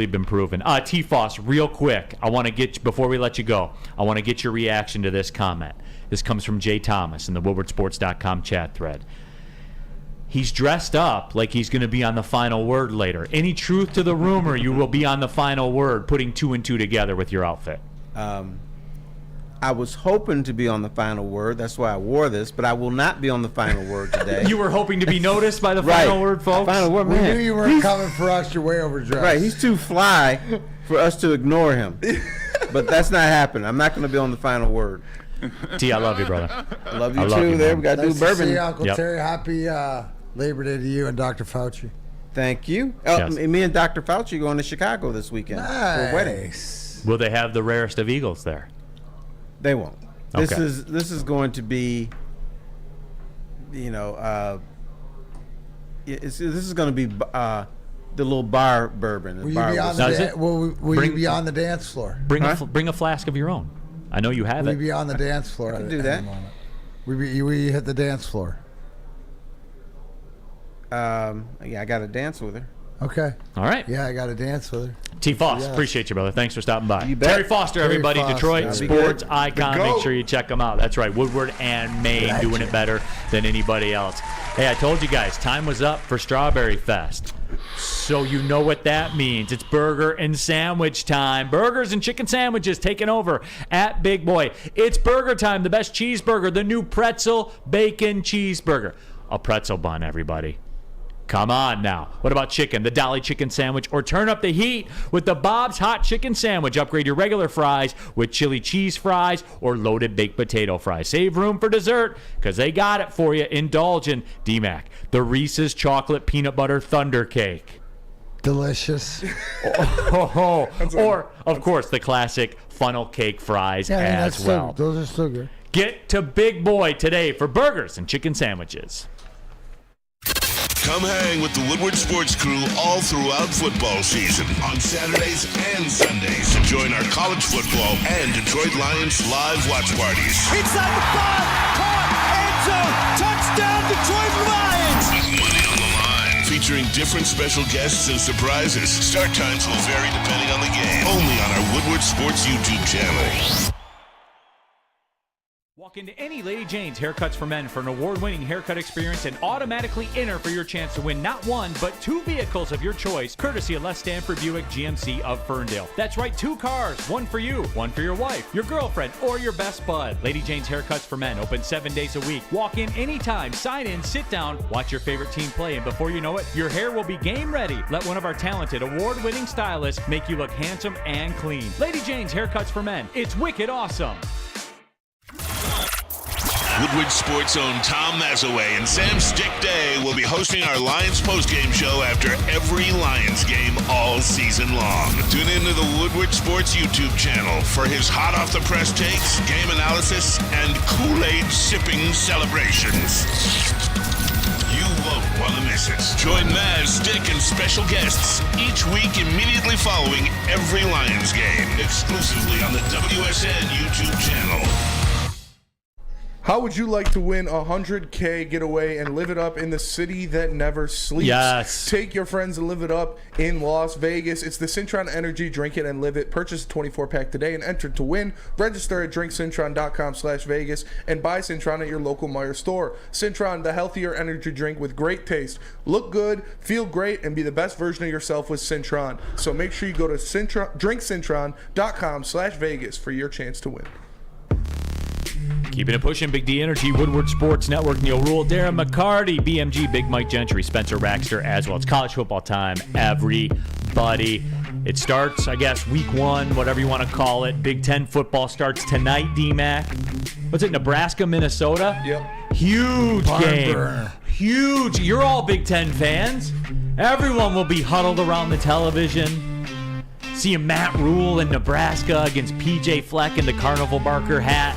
been proven. T-Foss, real quick, I want to get, before we let you go, I want to get your reaction to this comment. This comes from Jay Thomas in the WoodwardSports.com chat thread. He's dressed up like he's going to be on the final word later. Any truth to the rumor you will be on the final word, putting 2 and 2 together with your outfit? I was hoping to be on the final word. That's why I wore this, but I will not be on the final word today. You were hoping to be noticed by the final word, folks? Final word, We man. knew you weren't coming for us. You're way overdressed. Right, he's too fly for us to ignore him. But that's not happening. I'm not going to be on the final word. T, I love you, brother. I love you I too. love you, there, man. we got to Nice do to bourbon. see you, Uncle Yep. Terry. Happy Labor Day to you and Dr. Fauci. Thank you. Yes. Me and Dr. Fauci going to Chicago this weekend for a wedding. Nice. Will they have the rarest of eagles there? They won't. Okay. This is going to be, this is going to be the little bar bourbon. Will you be on will you be on the dance floor? Bring a flask of your own. I know you have Will it. you be on the dance floor? I can do that. Will you hit the dance floor? Yeah, I got to dance with her. Okay. All right. Yeah, I got to dance with her. T. Foss, Yes. appreciate you, brother. Thanks for stopping by. You bet. Terry Foster, Terry everybody, Foster. Detroit That'd be sports good. icon. The Make GOAT. sure you check them out. That's right, Woodward and Maine doing it better than anybody else. Hey, I told you guys, time was up for Strawberry Fest. So you know what that means. It's burger and sandwich time. Burgers and chicken sandwiches taking over at Big Boy. It's burger time. The best cheeseburger, the new pretzel bacon cheeseburger. A pretzel bun, everybody. Come on now. What about chicken? The Dolly chicken sandwich, or turn up the heat with the Bob's hot chicken sandwich. Upgrade your regular fries with chili cheese fries or loaded baked potato fries. Save room for dessert because they got it for you. Indulge in DMAC, the Reese's chocolate peanut butter thunder cake. Delicious. Or, of course, the classic funnel cake fries as well. Those are still good. Get to Big Boy today for burgers and chicken sandwiches. Come hang with the Woodward Sports Crew all throughout football season on Saturdays and Sundays. Join our college football and Detroit Lions live watch parties. Inside the 5, caught, end zone, touchdown, Detroit Lions! With money on the line. Featuring different special guests and surprises. Start times will vary depending on the game. Only on our Woodward Sports YouTube channel. Walk into any Lady Jane's Haircuts for Men for an award-winning haircut experience and automatically enter for your chance to win not one, but 2 vehicles of your choice, courtesy of Les Stanford Buick GMC of Ferndale. That's right, 2 cars, one for you, one for your wife, your girlfriend, or your best bud. Lady Jane's Haircuts for Men, open 7 days a week. Walk in anytime, sign in, sit down, watch your favorite team play, and before you know it, your hair will be game ready. Let one of our talented, award-winning stylists make you look handsome and clean. Lady Jane's Haircuts for Men. It's wicked awesome. Woodward Sports' own Tom Mazaway and Sam Stick Day will be hosting our Lions postgame show after every Lions game all season long. Tune into the Woodward Sports YouTube channel for his hot-off-the-press takes, game analysis, and Kool-Aid sipping celebrations. You won't want to miss it. Join Maz, Stick, and special guests each week immediately following every Lions game, exclusively on the WSN YouTube channel. How would you like to win a $100K getaway and live it up in the city that never sleeps? Yes. Take your friends and live it up in Las Vegas. It's the Cintron Energy. Drink it and live it. Purchase a 24-pack today and enter to win. Register at drinkcintron.com/Vegas and buy Cintron at your local Meijer store. Cintron, the healthier energy drink with great taste. Look good, feel great, and be the best version of yourself with Cintron. So make sure you go to drinkcintron.com/Vegas for your chance to win. Keeping it pushing, Big D Energy, Woodward Sports Network, Neal, Ruhl, Darren, McCarty, BMG, Big Mike Gentry, Spencer Raxter as well. It's college football time, everybody. It starts, I guess, week 1, whatever you want to call it. Big Ten football starts tonight, DMAC. What's it, Nebraska, Minnesota? Yep. Huge game. Burner. Huge. You're all Big Ten fans. Everyone will be huddled around the television. Seeing Matt Ruhl in Nebraska against PJ Fleck in the Carnival Barker hat.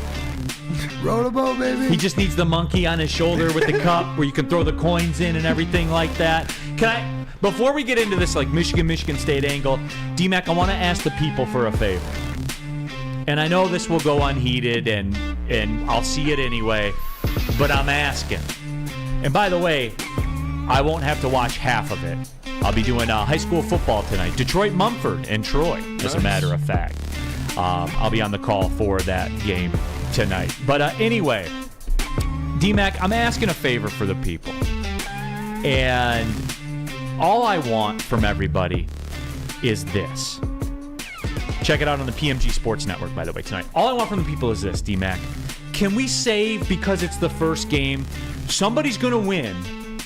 Rotoboat, baby. He just needs the monkey on his shoulder with the cup where you can throw the coins in and everything like that. Before we get into this like Michigan State angle, DMAC, I want to ask the people for a favor. And I know this will go unheeded and I'll see it anyway, but I'm asking. And by the way, I won't have to watch half of it. I'll be doing high school football tonight. Detroit, Mumford, and Troy, as a matter of fact. I'll be on the call for that game tonight. But anyway, DMAC, I'm asking a favor for the people. And all I want from everybody is this. Check it out on the PMG Sports Network, by the way, tonight. All I want from the people is this, D-Mac. Can we save because it's the first game? Somebody's going to win,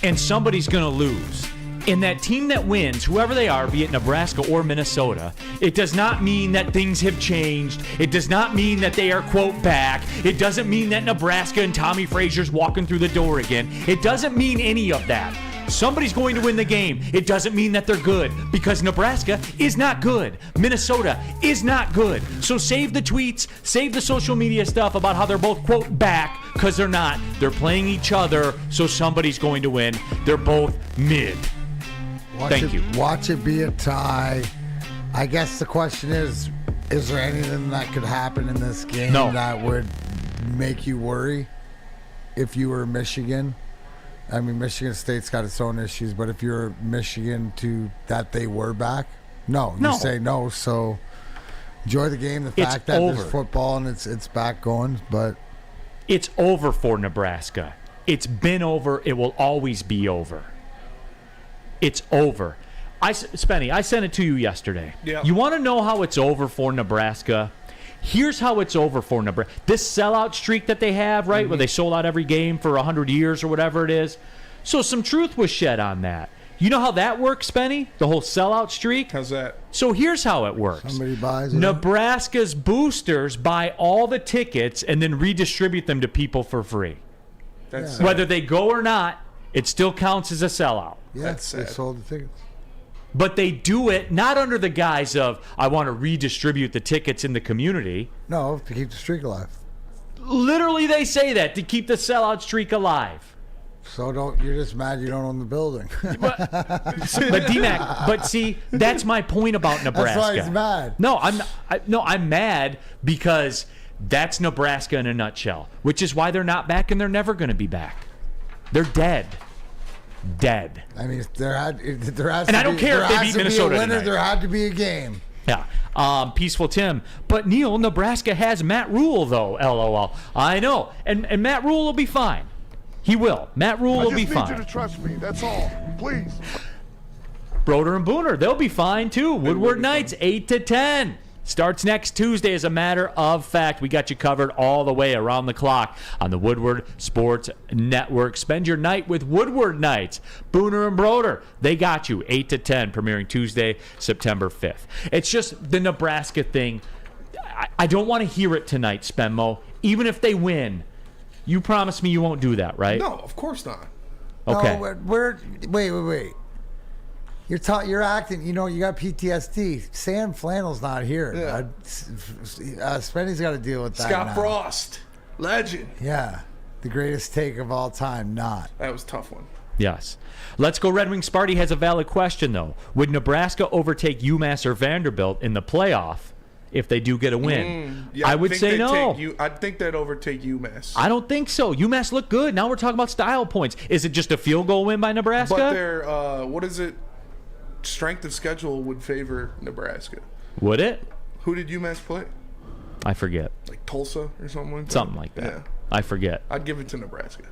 and somebody's going to lose. And that team that wins, whoever they are, be it Nebraska or Minnesota, it does not mean that things have changed. It does not mean that they are, quote, back. It doesn't mean that Nebraska and Tommy Frazier's walking through the door again. It doesn't mean any of that. Somebody's going to win the game. It doesn't mean that they're good, because Nebraska is not good. Minnesota is not good. So save the tweets, save the social media stuff about how they're both, quote, back, because they're not. They're playing each other, so somebody's going to win. They're both mid. Thank you. Watch it be a tie. I guess the question is there anything that could happen in this game that would make you worry if you were Michigan? I mean, Michigan State's got its own issues, but if you're Michigan that they were back, you say no. So enjoy the game. The fact that there's football and it's back going, but it's over for Nebraska. It's been over. It will always be over. It's over. Spenny, I sent it to you yesterday. Yep. You want to know how it's over for Nebraska? Here's how it's over for Nebraska. This sellout streak that they have, right, where they sold out every game for 100 years or whatever it is. So some truth was shed on that. You know how that works, Spenny? The whole sellout streak? How's that? So here's how it works. Somebody buys it. Nebraska's boosters buy all the tickets and then redistribute them to people for free. That's Whether they go or not, it still counts as a sellout. Yes, they sold the tickets. But they do it not under the guise of, I want to redistribute the tickets in the community. No, to keep the streak alive. Literally, they say that, to keep the sellout streak alive. So you're just mad you don't own the building. But D-Mac, see, that's my point about Nebraska. That's why he's mad. No, I'm mad because that's Nebraska in a nutshell, which is why they're not back and they're never going to be back. They're dead. I mean, there has and I don't care if they beat Minnesota tonight. There had to be a game. Yeah. Peaceful Tim. But Neal, Nebraska has Matt Ruhl, though. LOL. I know. And Matt Ruhl will be fine. He will. Matt Ruhl will be fine. I just need you to trust me. That's all. Please. Broder and Booner, they'll be fine, too. Woodward Knights, 8 to 10. Starts next Tuesday, as a matter of fact. We got you covered all the way around the clock on the Woodward Sports Network. Spend your night with Woodward Knights. Booner and Broder, they got you 8 to 10, premiering Tuesday, September 5th. It's just the Nebraska thing. I don't want to hear it tonight, Spenmo. Even if they win, you promise me you won't do that, right? No, of course not. Okay. No, wait. You're acting. You got PTSD. Sam Flannel's not here. Yeah. Spenny's got to deal with that. Scott now. Frost, legend. Yeah, the greatest take of all time. Not. That was a tough one. Yes. Let's Go Red Wings. Sparty has a valid question, though. Would Nebraska overtake UMass or Vanderbilt in the playoff if they do get a win? Yeah, I would say no. I think they'd overtake UMass. I don't think so. UMass looked good. Now we're talking about style points. Is it just a field goal win by Nebraska? But their, what is it? Strength of schedule would favor Nebraska. Would it? Who did UMass play? I forget. Like Tulsa or something like that? Something like that. Yeah. I forget. I'd give it to Nebraska.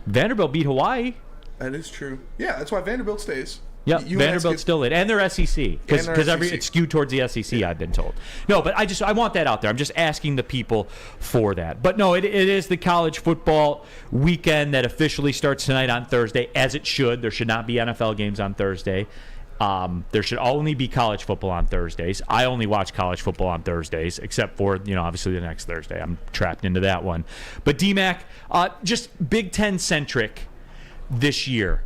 Vanderbilt beat Hawaii. That is true. Yeah, that's why Vanderbilt stays. Yep, Vanderbilt's still in. And they're SEC. Because it's skewed towards the SEC, I've been told. No, but I want that out there. I'm just asking the people for that. But no, it is the college football weekend that officially starts tonight on Thursday, as it should. There should not be NFL games on Thursday. There should only be college football on Thursdays. I only watch college football on Thursdays, except for, obviously the next Thursday. I'm trapped into that one. But D-Mac, just Big Ten-centric this year.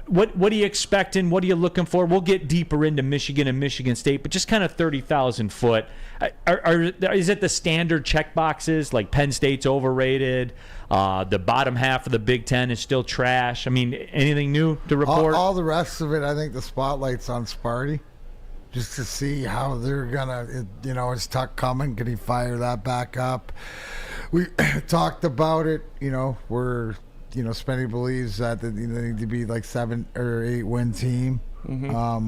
What are you expecting? What are you looking for? We'll get deeper into Michigan and Michigan State, but just kind of 30,000 foot. Is it the standard check boxes, like Penn State's overrated? The bottom half of the Big Ten is still trash. I mean, anything new to report? All the rest of it, I think the spotlight's on Sparty, just to see how they're gonna. Is Tuck coming? Can he fire that back up? We talked about it. Spenny believes that they need to be like 7 or 8 win team,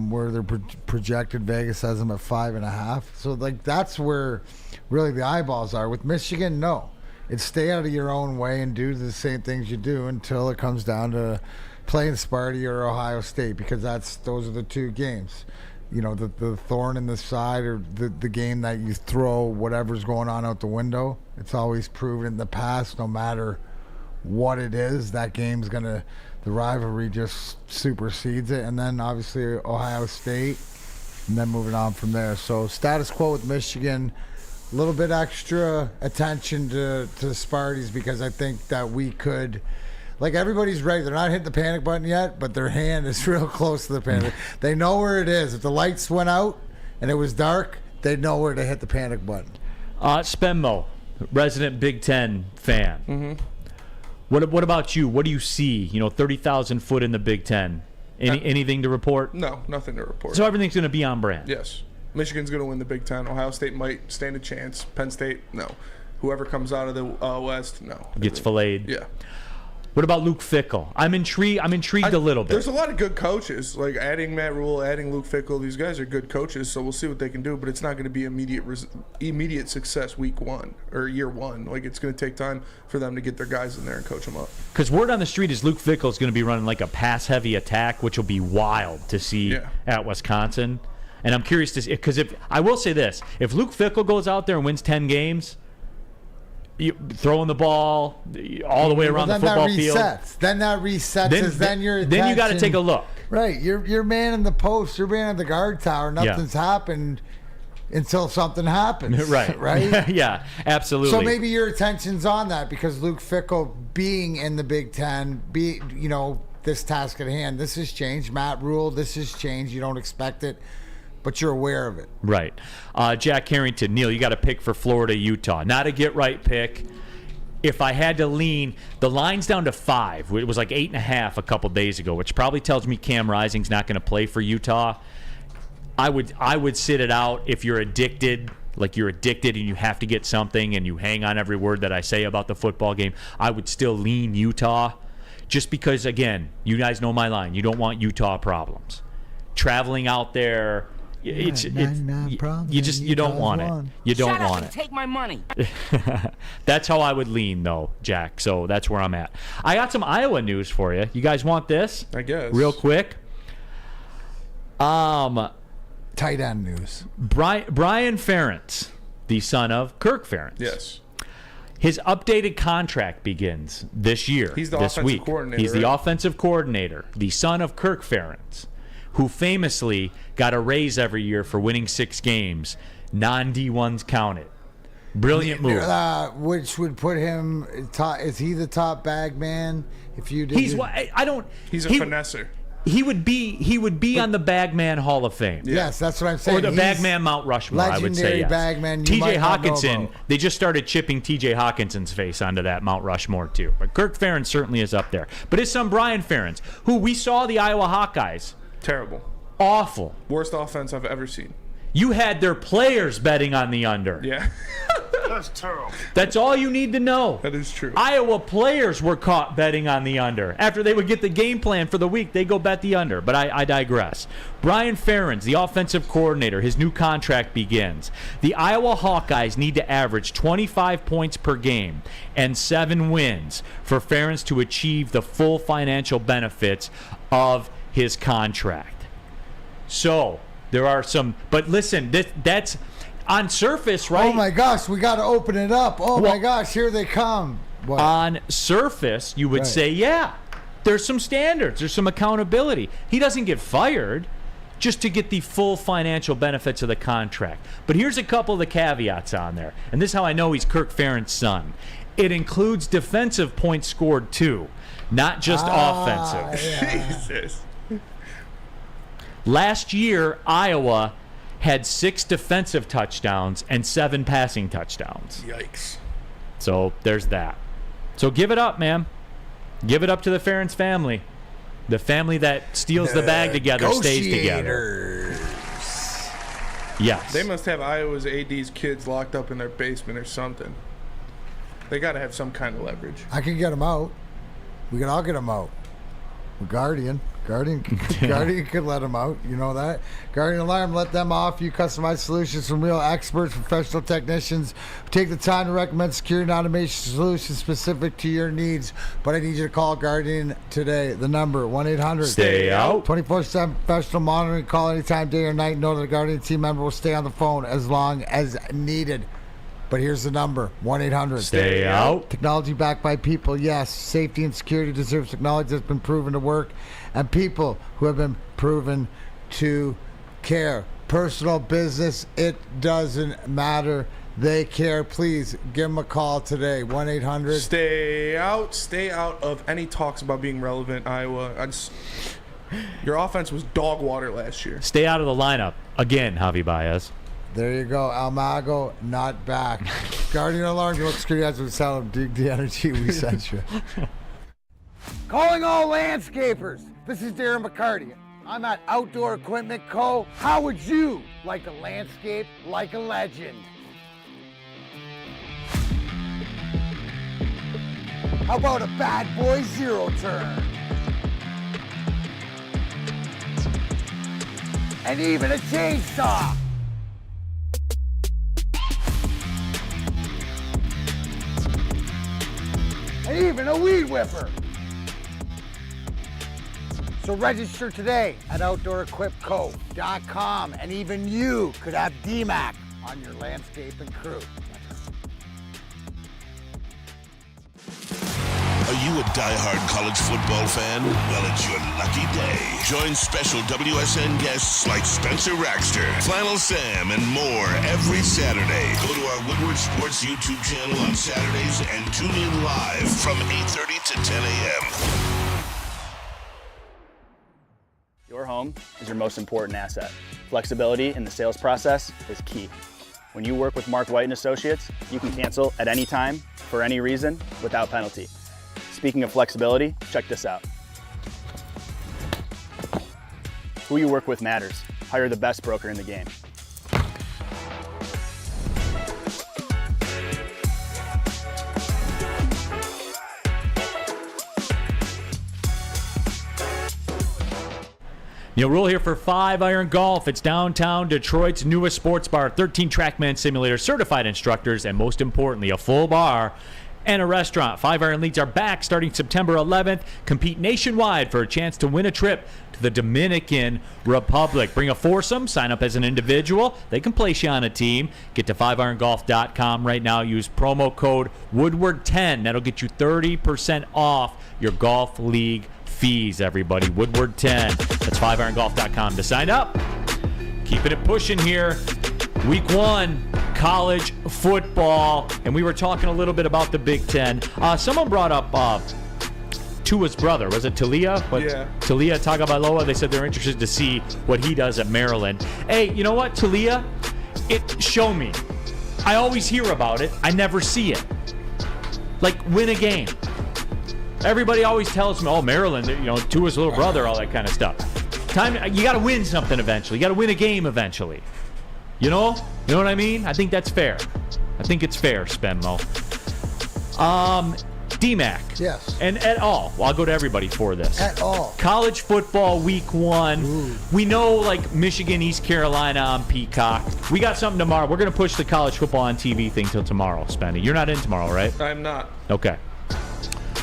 where they're projected. Vegas has them at 5.5. So that's where really the eyeballs are. With Michigan, no, it's stay out of your own way and do the same things you do until it comes down to playing Sparty or Ohio State, because those are the two games. the thorn in the side, or the game that you throw whatever's going on out the window. It's always proven in the past, no matter what it is, that game's the rivalry just supersedes it. And then obviously Ohio State, and then moving on from there. So status quo with Michigan. A little bit extra attention to the Sparties, because I think that we could, everybody's ready. They're not hitting the panic button yet, but their hand is real close to the panic. They know where it is. If the lights went out and it was dark, they'd know where to hit the panic button. Spenmo, resident Big Ten fan. Mm-hmm. What about you? What do you see? 30,000 foot in the Big Ten. Anything to report? No, nothing to report. So everything's going to be on brand. Yes. Michigan's going to win the Big Ten. Ohio State might stand a chance. Penn State, no. Whoever comes out of the West, no. Gets filleted. Yeah. What about Luke Fickell? I'm intrigued a little bit. There's a lot of good coaches, like adding Matt Ruhl, adding Luke Fickell. These guys are good coaches, so we'll see what they can do. But it's not going to be immediate success week one or year one. It's going to take time for them to get their guys in there and coach them up. Because word on the street is Luke Fickell is going to be running a pass-heavy attack, which will be wild to see at Wisconsin. And I'm curious to see, because I will say this: if Luke Fickell goes out there and wins 10 games, throwing the ball all the way around the football field. Then that resets. Then your attention. Then you got to take a look. Right, you're man in the post. You're man in the guard tower. Nothing's happened until something happens. Right. Right. Yeah, absolutely. So maybe your attention's on that, because Luke Fickell being in the Big Ten, this task at hand. This has changed. Matt Ruhl. This has changed. You don't expect it, but you're aware of it. Right. Jack Harrington, Neal, you got to pick for Florida, Utah. Not a get-right pick. If I had to lean, the line's down to 5. It was 8.5 a couple days ago, which probably tells me Cam Rising's not going to play for Utah. I would sit it out if you're addicted, you're addicted and you have to get something and you hang on every word that I say about the football game. I would still lean Utah, just because, again, you guys know my line. You don't want Utah problems. Traveling out there, you don't want it. You don't want it. Take my money. That's how I would lean, though, Jack. So that's where I'm at. I got some Iowa news for you. You guys want this? I guess. Real quick. Tight end news. Brian Ferentz, the son of Kirk Ferentz. Yes. His updated contract begins this year. He's the this offensive week. coordinator. He's the offensive coordinator, the son of Kirk Ferentz, who famously got a raise every year for winning 6 games. Non-D1s counted. Brilliant move. Which would put him top. Is he the top bag man? If you did, He's a finesser. He would be on the Bagman Hall of Fame. Yes, that's what I'm saying. Or the Bagman Mount Rushmore, I would say. Yes. Bagman. TJ Hawkinson, they just started chipping TJ Hawkinson's face onto that Mount Rushmore too. But Kirk Ferentz certainly is up there. But his son Brian Ferentz, who we saw the Iowa Hawkeyes. Terrible. Awful. Worst offense I've ever seen. You had their players betting on the under. Yeah. That's terrible. That's all you need to know. That is true. Iowa players were caught betting on the under. After they would get the game plan for the week, they go bet the under. But I digress. Brian Ferentz, the offensive coordinator, his new contract begins. The Iowa Hawkeyes need to average 25 points per game and 7 wins for Ferentz to achieve the full financial benefits of his contract. So there are some, but listen, that's on surface, right? Oh my gosh, we got to open it up. My gosh, here they come. What? On surface, you would say, yeah, there's some standards, there's some accountability. He doesn't get fired just to get the full financial benefits of the contract. But here's a couple of the caveats on there, and this is how I know he's Kirk Ferentz's son. It includes defensive points scored too, not just offensive. Yeah. Jesus. Last year, Iowa had 6 defensive touchdowns and 7 passing touchdowns. Yikes. So there's that. So give it up, man. Give it up to the Ferentz family. The family that steals the bag together stays together. Yes. They must have Iowa's AD's kids locked up in their basement or something. They got to have some kind of leverage. I can get them out. We can all get them out. We're Guardian. Guardian could let them out. You know that. Guardian Alarm, let them off. You customize solutions from real experts, professional technicians who take the time to recommend security and automation solutions specific to your needs. But I need you to call Guardian today. The number, 1-800. Stay out. 24/7 professional monitoring. Call anytime, day or night. Know that a Guardian team member will stay on the phone as long as needed. But here's the number, 1-800. Stay out. Technology backed by people, yes. Safety and security deserves technology that's been proven to work and people who have been proven to care. Personal, business, it doesn't matter. They care. Please give them a call today, 1-800. Stay out of any talks about being relevant, Iowa. Your offense was dog water last year. Stay out of the lineup. Again, Javi Baez. There you go. Almago, not back. Guardian Alarm, you look security guys with sound. Dig the energy we sent you. Calling all landscapers. This is Darren McCarty. I'm at Outdoor Equipment Co. How would you like to landscape like a legend? How about a bad boy zero turn? And even a chainsaw. And even a weed whipper. So register today at OutdoorEquipCo.com, and even you could have DMAC on your landscaping crew. Are you a diehard college football fan? Well, it's your lucky day. Join special WSN guests like Spencer Raxter, Flannel Sam, and more every Saturday. Go to our Woodward Sports YouTube channel on Saturdays and tune in live from 8:30 to 10 a.m. Your home is your most important asset. Flexibility in the sales process is key. When you work with Mark White & Associates, you can cancel at any time, for any reason, without penalty. Speaking of flexibility, check this out. Who you work with matters. Hire the best broker in the game. Neal Ruhl here for 5 Iron Golf. It's downtown Detroit's newest sports bar. 13 TrackMan simulators, certified instructors, and most importantly, a full bar and a restaurant. 5 Iron Leagues are back starting September 11th. Compete nationwide for a chance to win a trip to the Dominican Republic. Bring a foursome, sign up as an individual. They can place you on a team. Get to 5irongolf.com right now. Use promo code Woodward10. That'll get you 30% off your golf league fees, everybody. Woodward10. That's 5irongolf.com to sign up. Keeping it pushing here. Week 1, college football, and we were talking a little bit about the Big Ten. Someone brought up Tua's brother. Was it Talia? Yeah. Talia Tagovailoa. They said they're interested to see what he does at Maryland. Hey, you know what, Talia? Show me. I always hear about it. I never see it. Like, win a game. Everybody always tells me, oh, Maryland, Tua's little brother, all that kind of stuff. You got to win something eventually. You got to win a game eventually. You know what I mean? I think that's fair. I think it's fair, Spenmo. DMAC. Yes. And at all. Well, I'll go to everybody for this. At all. College football week 1. Ooh. We know, like, Michigan, East Carolina on Peacock. We got something tomorrow. We're going to push the college football on TV thing till tomorrow, Spenny. You're not in tomorrow, right? I'm not. Okay.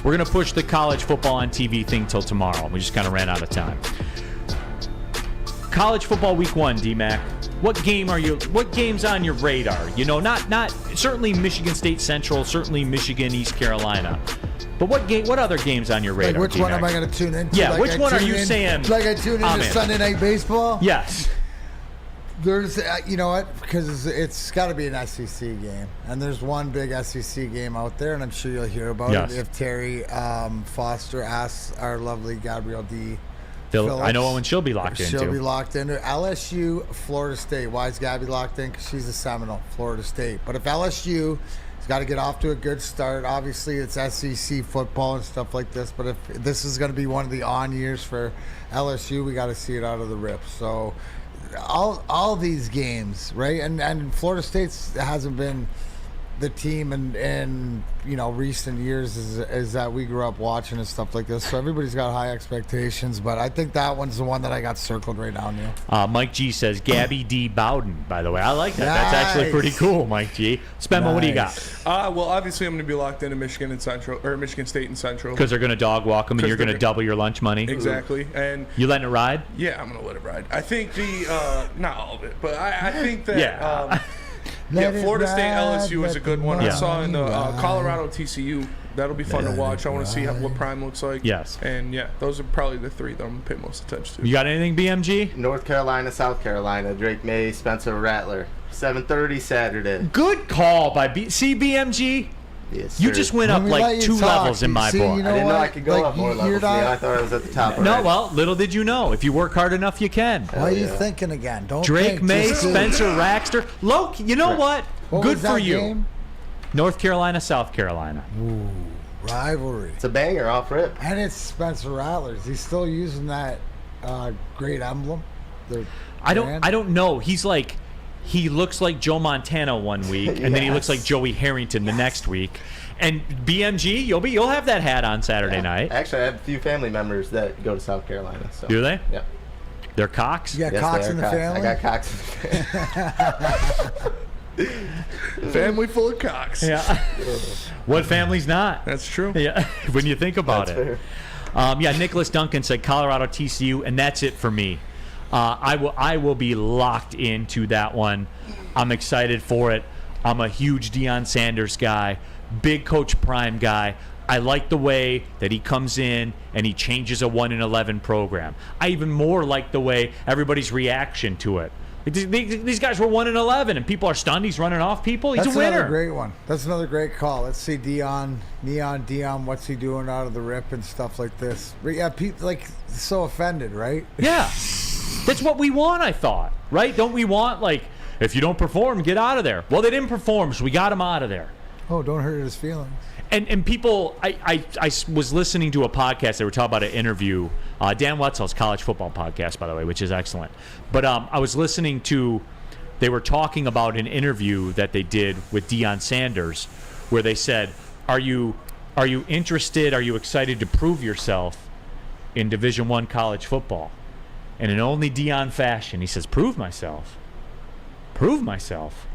We're going to push the college football on TV thing till tomorrow. We just kind of ran out of time. College football week 1, DMAC. What game's on your radar? Not certainly Michigan State Central, certainly Michigan, East Carolina. But what other games on your radar? Like which one am I going to tune into? Yeah, like which one are you saying? Like I tune into Sunday Night Baseball? Yes. There's, you know what? Because it's got to be an SEC game. And there's one big SEC game out there, and I'm sure you'll hear about it if Terry Foster asks our lovely Gabrielle D. Phillips. I know when she'll be locked into. She'll be locked into LSU, Florida State. Why is Gabby locked in? Because she's a Seminole, Florida State. But if LSU has got to get off to a good start, obviously it's SEC football and stuff like this. But if this is going to be one of the on years for LSU, we got to see it out of the rip. So all these games, right? And Florida State hasn't been the team in recent years is that we grew up watching and stuff like this. So everybody's got high expectations, but I think that one's the one that I got circled right now, Neal. Mike G says Gabby D. Bowden, by the way. I like that. Nice. That's actually pretty cool, Mike G. Spenmo, nice. What do you got? Well, obviously I'm going to be locked into Michigan and Central, or Michigan State and Central. Because they're going to dog walk them and you're going to double your lunch money. Exactly. And you letting it ride? Yeah, I'm going to let it ride. I think not all of it, but I think that Florida State LSU is a good one. I saw in the Colorado TCU. That'll be fun to watch. I want to see what Prime looks like. Yes. And those are probably the three that I'm going to pay most attention to. You got anything, BMG? North Carolina, South Carolina, Drake May, Spencer Rattler. 7:30 Saturday. Good call by BMG. Yes, you just went up like 2 levels in my book. I didn't know I could go up more levels. I thought I was at the top. No, well, little did you know. If you work hard enough, you can. Why are you thinking again? Don't Drake think, May, Spencer Raxter. Loke, you know what? Good for you. Game? North Carolina, South Carolina. Ooh, rivalry. It's a banger off rip. And it's Spencer Rattler's. He's still using that great emblem. I don't know. He's like, he looks like Joe Montana one week, and then he looks like Joey Harrington the next week. And BMG, you'll have that hat on Saturday night. Actually, I have a few family members that go to South Carolina. So. Do they? Yeah. They're Cox? You got Cox in the family? I got Cox in the family. Family full of Cox. Yeah. What family's not? That's true. Yeah. When you think about it. Nicholas Duncan said Colorado TCU, and that's it for me. I will be locked into that one. I'm excited for it. I'm a huge Deion Sanders guy, big Coach Prime guy. I like the way that he comes in and he changes a 1-11 program. I even more like the way everybody's reaction to it. These guys were 1-11 and people are stunned. He's running off people. He's a winner. That's another great one. That's another great call. Let's see Deion, what's he doing out of the rip and stuff like this. Yeah, people like so offended, right? Yeah. That's what we want, I thought. Right? Don't we want, like, if you don't perform, get out of there. Well, they didn't perform, so we got him out of there. Oh, don't hurt his feelings. And people, I was listening to a podcast. They were talking about an interview. Dan Wetzel's college football podcast, by the way, which is excellent. But I was listening to, they were talking about an interview that they did with Deion Sanders, where they said, are you interested, are you excited to prove yourself in Division I college football? And in only Deion fashion, he says, prove myself. Prove myself.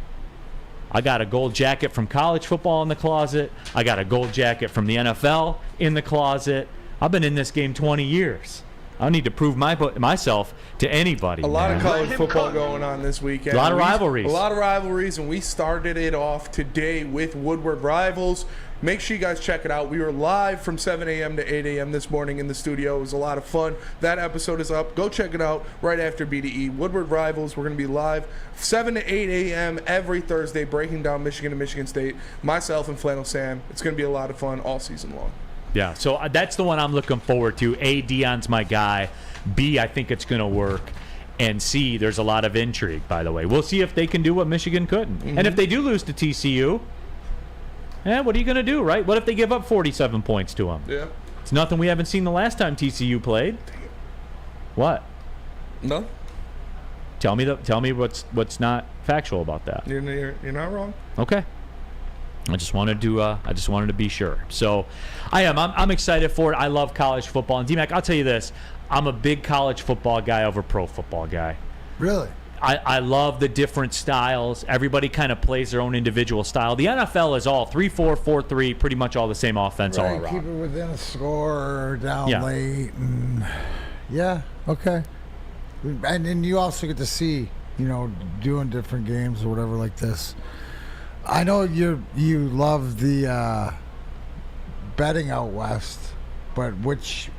I got a gold jacket from college football in the closet. I got a gold jacket from the NFL in the closet. I've been in this game 20 years. I don't need to prove myself to anybody. A lot of college football going on this weekend. A lot of rivalries. A lot of rivalries, and we started it off today with Woodward Rivals. Make sure you guys check it out. We were live from 7 a.m. to 8 a.m. this morning in the studio. It was a lot of fun. That episode is up. Go check it out right after BDE. Woodward Rivals, we're going to be live 7 to 8 a.m. every Thursday, breaking down Michigan and Michigan State. Myself and Flannel Sam. It's going to be a lot of fun all season long. Yeah, so that's the one I'm looking forward to. A, Deion's my guy. B, I think it's going to work. And C, there's a lot of intrigue, by the way. We'll see if they can do what Michigan couldn't. Mm-hmm. And if they do lose to TCU, what are you going to do, right? What if they give up 47 points to them? Yeah. It's nothing we haven't seen the last time TCU played. What? No. Tell me what's not factual about that. You're not wrong. Okay. I just wanted to be sure. So, I'm excited for it. I love college football. And D-Mac, I'll tell you this: I'm a big college football guy over pro football guy. Really? I love the different styles. Everybody kind of plays their own individual style. The NFL is all 3-4, 4-3, pretty much all the same offense all around. Keep it within a score, down late, and okay. And then you also get to see, doing different games or whatever like this. I know you love the betting out west, but which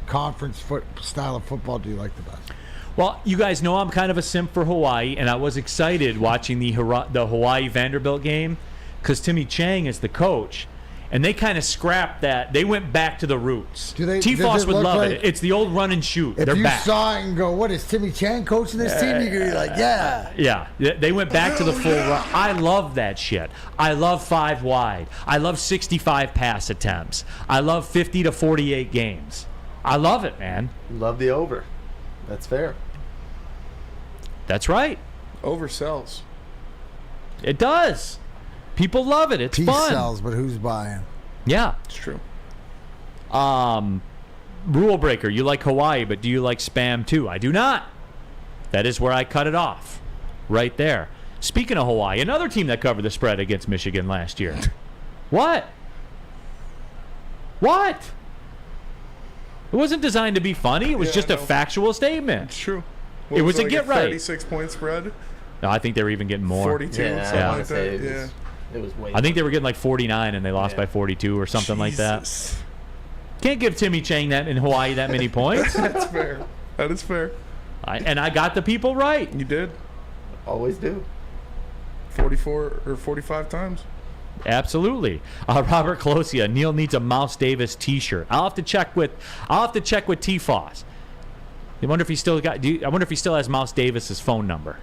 conference style of football do you like the best? Well, you guys know I'm kind of a simp for Hawaii, and I was excited watching the Hawaii Vanderbilt game because Timmy Chang is the coach, and they kind of scrapped that. They went back to the roots. T-Foss would love it. It's the old run and shoot. If They're you back. saw it and go, what is Timmy Chang coaching this team? You're like, yeah. Yeah, they went back to the full run. I love that shit. I love 5 wide. I love 65 pass attempts. I love 50 to 48 games. I love it, man. Love the over. That's fair. That's right. Oversells. It does. People love it. It's Peace fun. sells, but who's buying? Yeah. It's true. Rule breaker, you like Hawaii, but do you like Spam too? I do not. That is where I cut it off. Right there. Speaking of Hawaii, another team that covered the spread against Michigan last year. What? What? It wasn't designed to be funny. It was just a factual statement. It's true. It was a get right. 36-point spread. No, I think they were even getting more. 42, something like that. It was way. I think they were getting like 49 and they lost by 42 or something like that. Can't give Timmy Chang that in Hawaii that many points. That's fair. That is fair. And I got the people right. You did. Always do. 44 or 45 times. Absolutely. Robert Closia, Neal needs a Mouse Davis T-shirt. I'll have to check with T-Foss. I wonder if he still has Mouse Davis's phone number.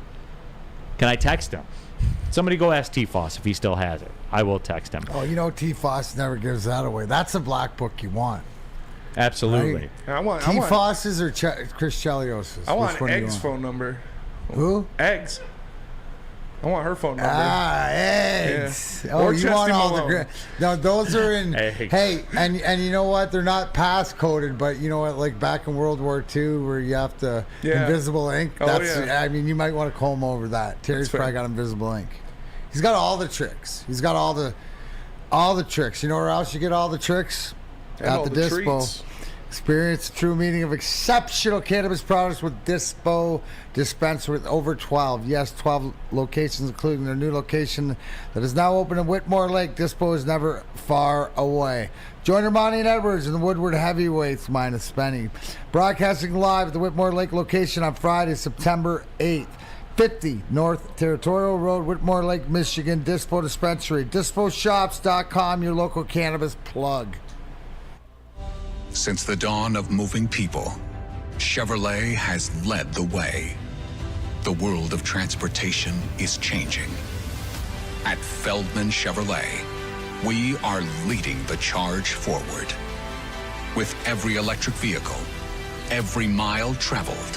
Can I text him? Somebody go ask T-Foss if he still has it. I will text him. Oh, T-Foss never gives that away. That's a black book you want. Absolutely. Right? T-Foss's or Chris Chelios's? I want Egg's phone number. Who? Eggs. I want her phone number. Eggs. Yeah. Oh, Or you Chesty want all Malone. No, those are in. Eggs. Hey, and you know what? They're not pass-coded, but you know what? Like back in World War II, where you have to invisible ink. I mean, you might want to comb over that. Terry's probably got invisible ink. He's got all the tricks. He's got all the tricks. You know where else you get all the tricks? At the Dispo. Treats. Experience the true meaning of exceptional cannabis products with Dispo dispenser with over 12. Yes, 12 locations, including their new location that is now open in Whitmore Lake. Dispo is never far away. Join Ermanni and Edwards in the Woodward Heavyweights minus Spenny. Broadcasting live at the Whitmore Lake location on Friday, September 8th. 50 North Territorial Road, Whitmore Lake, Michigan. Dispo Dispensary. DispoShops.com, your local cannabis plug. Since the dawn of moving people, Chevrolet has led the way. The world of transportation is changing. At Feldman Chevrolet, we are leading the charge forward. With every electric vehicle, every mile traveled,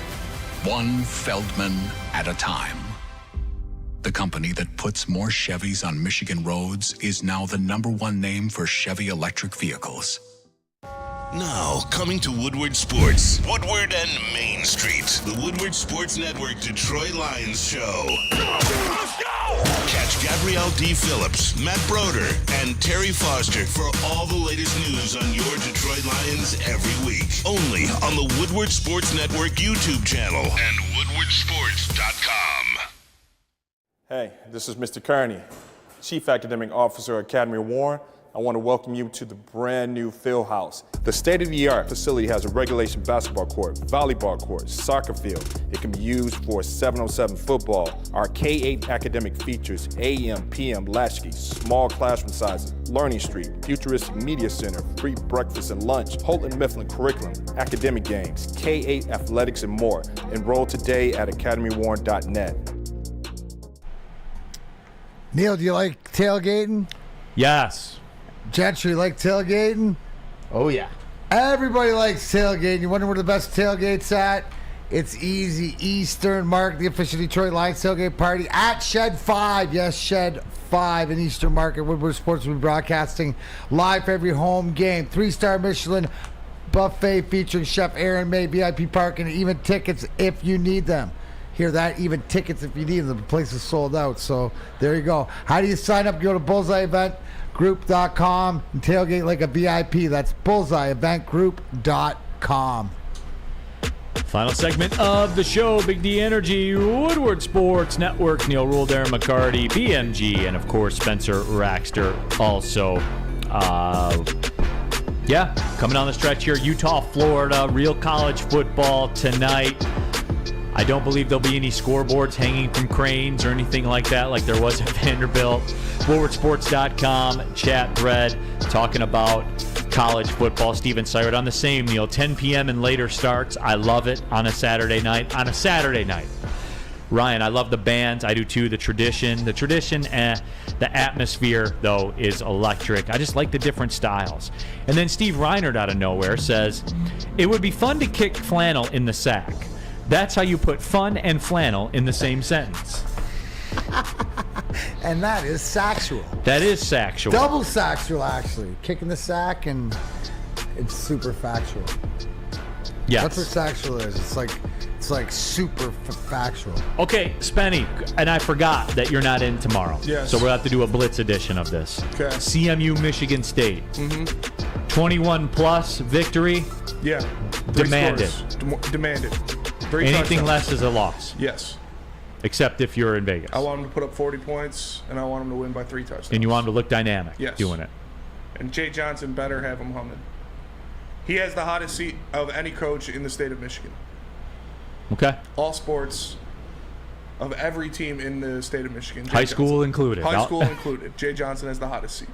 one Feldman at a time. The company that puts more Chevys on Michigan roads is now the #1 name for Chevy electric vehicles. Now, coming to Woodward Sports, Woodward and Main Street, the Woodward Sports Network Detroit Lions show. Let's go! Catch Gabrielle D. Phillips, Matt Broder, and Terry Foster for all the latest news on your Detroit Lions every week. Only on the Woodward Sports Network YouTube channel and woodwardsports.com. Hey, this is Mr. Kearney, Chief Academic Officer at Academy of Warren. I want to welcome you to the brand new field house. The state-of-the-art facility has a regulation basketball court, volleyball court, soccer field. It can be used for 7-on-7 football. Our K-8 academic features AM, PM, latchkey, small classroom sizes, Learning Street, futuristic media center, free breakfast and lunch, Holton Mifflin curriculum, academic games, K-8 athletics, and more. Enroll today at academywarren.net. Neal, do you like tailgating? Yes. Gentry, like tailgating? Oh, yeah. Everybody likes tailgating. You wonder where the best tailgate's at? It's easy. Eastern Market, the official Detroit Lions tailgate party at Shed 5. Yes, Shed 5 in Eastern Market. Woodward Sports will be broadcasting live for every home game. 3-star Michelin buffet featuring Chef Aaron May, VIP parking, and even tickets if you need them. Hear that? Even tickets if you need them. The place is sold out. So there you go. How do you sign up? Go to bullseyeeventgroup.com and tailgate like a VIP. That's bullseyeeventgroup.com. Final segment of the show, Big D Energy, Woodward Sports Network, Neal, Ruhl, Darren, McCarty, BMG, and of course Spencer Raxter also. Coming on the stretch here, Utah, Florida, real college football tonight. I don't believe there'll be any scoreboards hanging from cranes or anything like that like there was at Vanderbilt. WoodwardSports.com chat thread talking about college football. Steven Syrett on the same, Neal. 10 p.m. and later starts. I love it on a Saturday night. Ryan, I love the bands. I do too. The tradition, the atmosphere, though, is electric. I just like the different styles. And then Steve Reinert out of nowhere says, it would be fun to kick flannel in the sack. That's how you put fun and flannel in the same sentence. And that is sexual. That is sexual. Double sexual, actually. Kicking the sack, and it's super factual. Yes. That's what sexual is. It's like super factual. Okay, Spenny, and I forgot that you're not in tomorrow. Yes. So we'll have to do a blitz edition of this. Okay. CMU Michigan State. Mm-hmm. 21-plus victory. Yeah. Demanded. Demanded. Anything less is a loss. Yes. Except if you're in Vegas. I want him to put up 40 points, and I want him to win by 3 touchdowns. And you want him to look dynamic doing it. And Jay Johnson better have him humming. He has the hottest seat of any coach in the state of Michigan. Okay. All sports of every team in the state of Michigan. High school included. High school included. Jay Johnson has the hottest seat.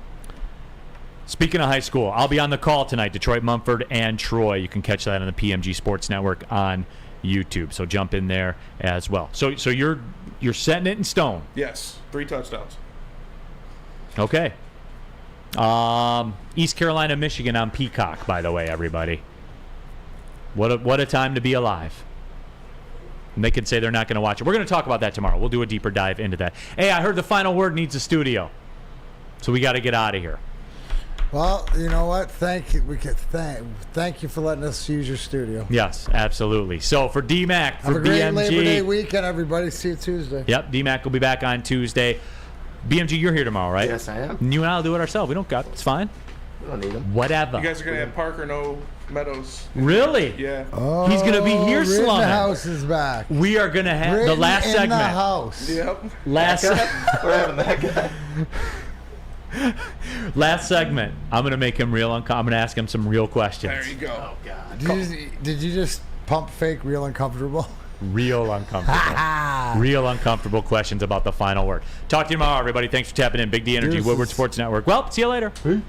Speaking of high school, I'll be on the call tonight. Detroit, Mumford, and Troy. You can catch that on the PMG Sports Network on YouTube. So jump in there as well. So you're setting it in stone. Yes, 3 touchdowns. Okay. East Carolina, Michigan on Peacock, by the way, everybody. What a time to be alive. And they could say they're not going to watch it. We're going to talk about that tomorrow. We'll do a deeper dive into that. Hey, I heard the final word needs a studio. So we got to get out of here. Well, you know what? Thank you. Thank you for letting us use your studio. Yes, absolutely. So for DMAC, for Have a great BMG. Labor Day weekend, everybody. See you Tuesday. Yep, DMAC will be back on Tuesday. BMG, you're here tomorrow, right? Yes, I am. You and I'll do it ourselves. We don't got it's fine. We don't need them. Whatever. You guys are going to have Parker No Meadows. Really? Yeah. Oh, he's going to be here Rid in slumming. the house is back. We are going to have Rid the last in segment. the house. Yep. Last We're having that guy. Last segment. I'm going to make him real uncomfortable. I'm going to ask him some real questions. There you go. Oh, God. Did you just pump fake real uncomfortable? Real uncomfortable. Real uncomfortable questions about the final word. Talk to you tomorrow, everybody. Thanks for tapping in. Big D Energy, Deuces. Woodward Sports Network. Well, see you later. Peace.